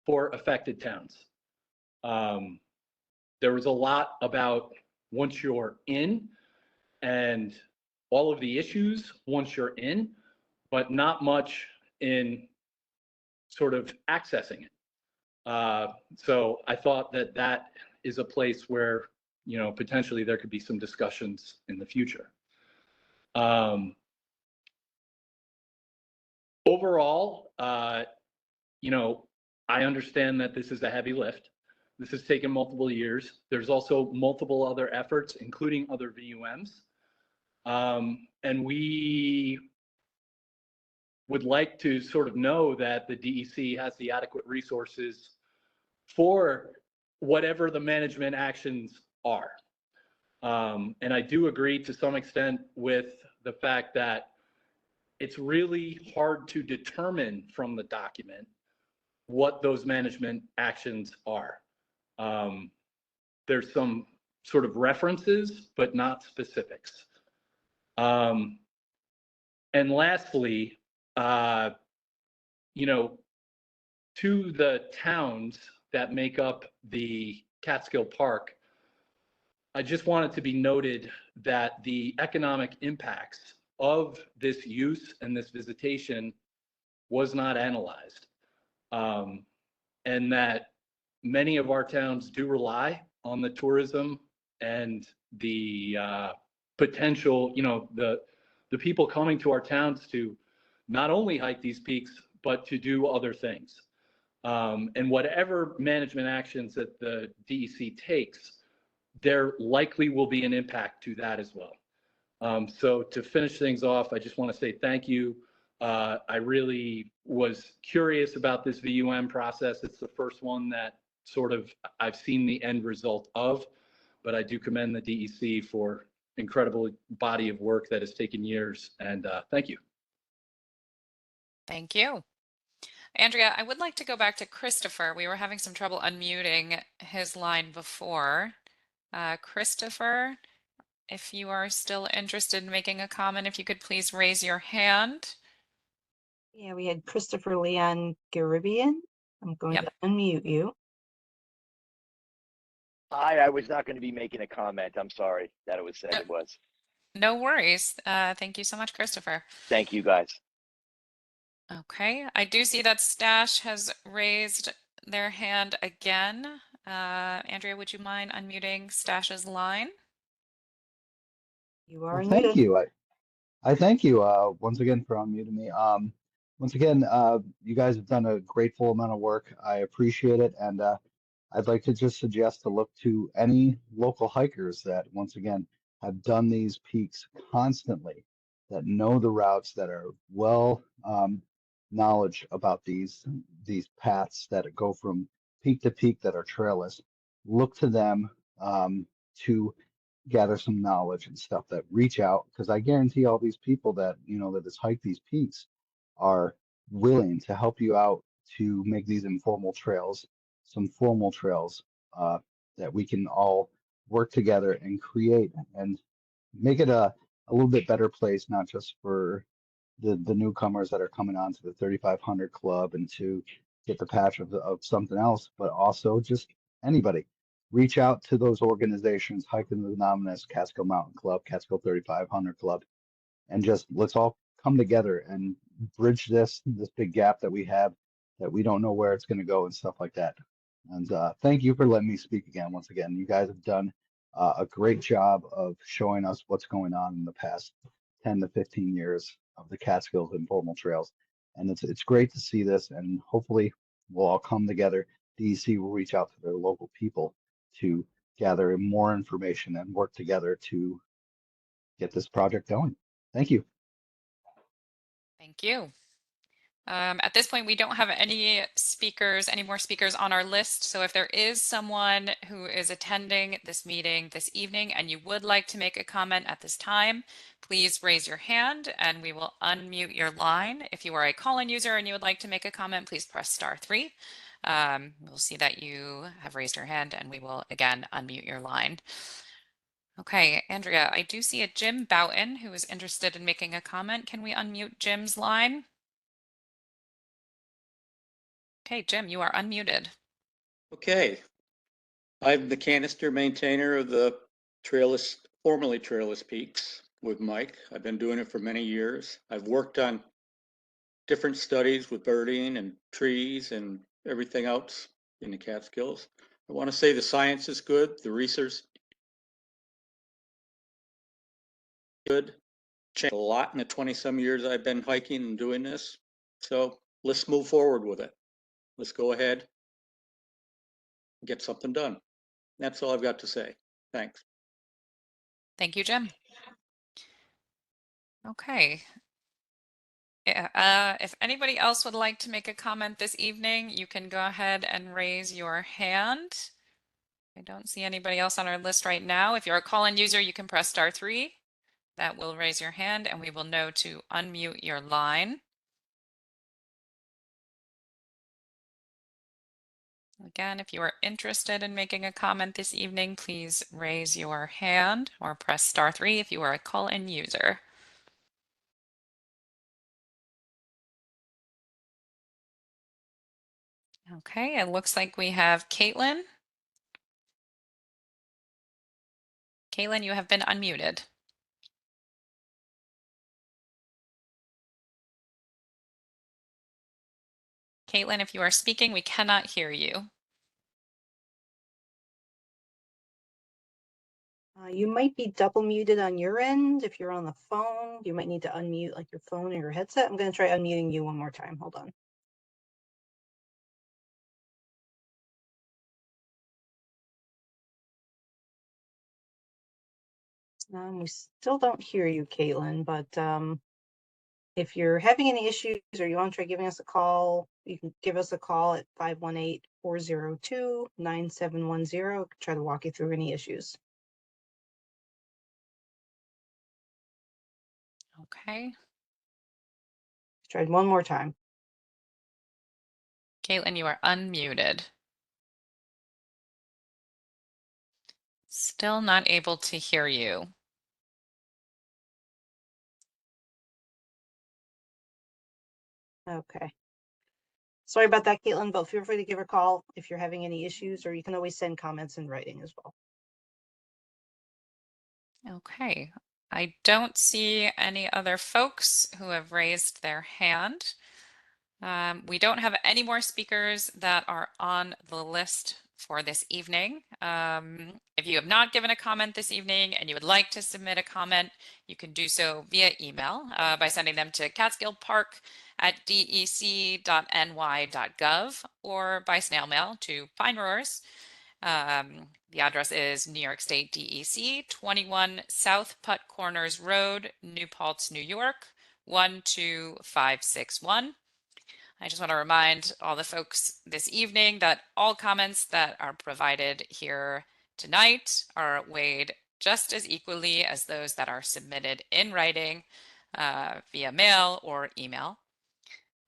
for affected towns. There was a lot about once you're in and all of the issues once you're in, but not much in sort of accessing it. So I thought that that is a place where, potentially there could be some discussions in the future. Overall, I understand that this is a heavy lift. This has taken multiple years. There's also multiple other efforts, including other VUMs. And we would like to sort of know that the DEC has the adequate resources for whatever the management actions are. And I do agree to some extent with the fact that it's really hard to determine from the document what those management actions are. There's some sort of references, but not specifics. And lastly, to the towns that make up the Catskill Park, I just want it to be noted that the economic impacts of this use and this visitation was not analyzed. And that many of our towns do rely on the tourism and the potential, the people coming to our towns to not only hike these peaks, but to do other things. And whatever management actions that the DEC takes, there likely will be an impact to that as well. So to finish things off, I just want to say thank you. I really was curious about this VUM process. It's the first one that sort of I've seen the end result of, but I do commend the DEC for incredible body of work that has taken years, and thank you. Thank you. Andrea, I would like to go back to Christopher. We were having some trouble unmuting his line before. Christopher, if you are still interested in making a comment, if you could please raise your hand. Yeah, we had Christopher Leon Garibian. I'm going to unmute you. Hi, I was not going to be making a comment. I'm sorry that it was said it was. No worries. Thank you so much, Christopher. Thank you, guys. Okay, I do see that Stash has raised their hand again. Andrea, would you mind unmuting Stash's line? You are Well, unmuted. thank you. I thank you once again for unmuting me. Once again, you guys have done a grateful amount of work. I appreciate it, and I'd like to just suggest to look to any local hikers that, once again, have done these peaks constantly, that know the routes, that are well knowledge about these paths that go from peak to peak that are trailless. Look to them to gather some knowledge and stuff, that reach out, because I guarantee all these people that that has hiked these peaks are willing to help you out to make these informal trails some formal trails that we can all work together and create and make it a little bit better place, not just for the newcomers that are coming on to the 3500 club and to get the patch of something else, but also just anybody. Reach out to those organizations, Hiking Anonymous, Catskill Mountain Club, Catskill 3500 Club, and just let's all come together and bridge this big gap that we have, that we don't know where it's going to go and stuff like that. And thank you for letting me speak again. Once again, you guys have done a great job of showing us what's going on in the past 10 to 15 years of the Catskills informal trails. And it's great to see this, and hopefully we'll all come together. DEC will reach out to their local people to gather more information and work together to get this project going. Thank you. Thank you. At this point, we don't have any more speakers on our list. So if there is someone who is attending this meeting this evening and you would like to make a comment at this time, please raise your hand and we will unmute your line. If you are a call-in user and you would like to make a comment, please press *3. We'll see that you have raised your hand and we will again unmute your line. Okay, Andrea, I do see a Jim Boughton who is interested in making a comment. Can we unmute Jim's line? Okay, Jim, you are unmuted. Okay. I'm the canister maintainer of the Trailless, formerly Trailless Peaks with Mike. I've been doing it for many years. I've worked on different studies with birding and trees and everything else in the Catskills. I want to say the science is good, the research good. Changed a lot in the 20-some years I've been hiking and doing this. So let's move forward with it. Let's go ahead and get something done. That's all I've got to say. Thanks. Thank you, Jim. Okay. If anybody else would like to make a comment this evening, you can go ahead and raise your hand. I don't see anybody else on our list right now. If you're a call-in user, you can press *3. That will raise your hand and we will know to unmute your line. Again, if you are interested in making a comment this evening, please raise your hand or press *3 if you are a call-in user. Okay, it looks like we have Caitlin. Caitlin, you have been unmuted. Caitlin, if you are speaking, we cannot hear you. You might be double muted on your end. If you're on the phone, you might need to unmute like your phone or your headset. I'm going to try unmuting you one more time. Hold on. We still don't hear you, Caitlin, but if you're having any issues or you want to try giving us a call, you can give us a call at 518-402-9710. Try to walk you through any issues. Okay. Tried one more time. Caitlin, you are unmuted. Still not able to hear you. Okay. Sorry about that, Caitlin, but feel free to give her a call if you're having any issues, or you can always send comments in writing as well. Okay. I don't see any other folks who have raised their hand. We don't have any more speakers that are on the list for this evening. If you have not given a comment this evening and you would like to submit a comment, you can do so via email by sending them to catskillpark@dec.ny.gov or by snail mail to Pine Roars. The address is New York State DEC, 21 South Putt Corners Road, New Paltz, New York, 12561. I just want to remind all the folks this evening that all comments that are provided here tonight are weighed just as equally as those that are submitted in writing via mail or email.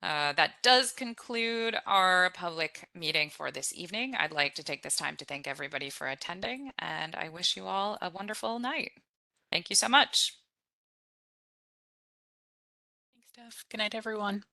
That does conclude our public meeting for this evening. I'd like to take this time to thank everybody for attending, and I wish you all a wonderful night. Thank you so much. Thanks, Steph. Good night, everyone.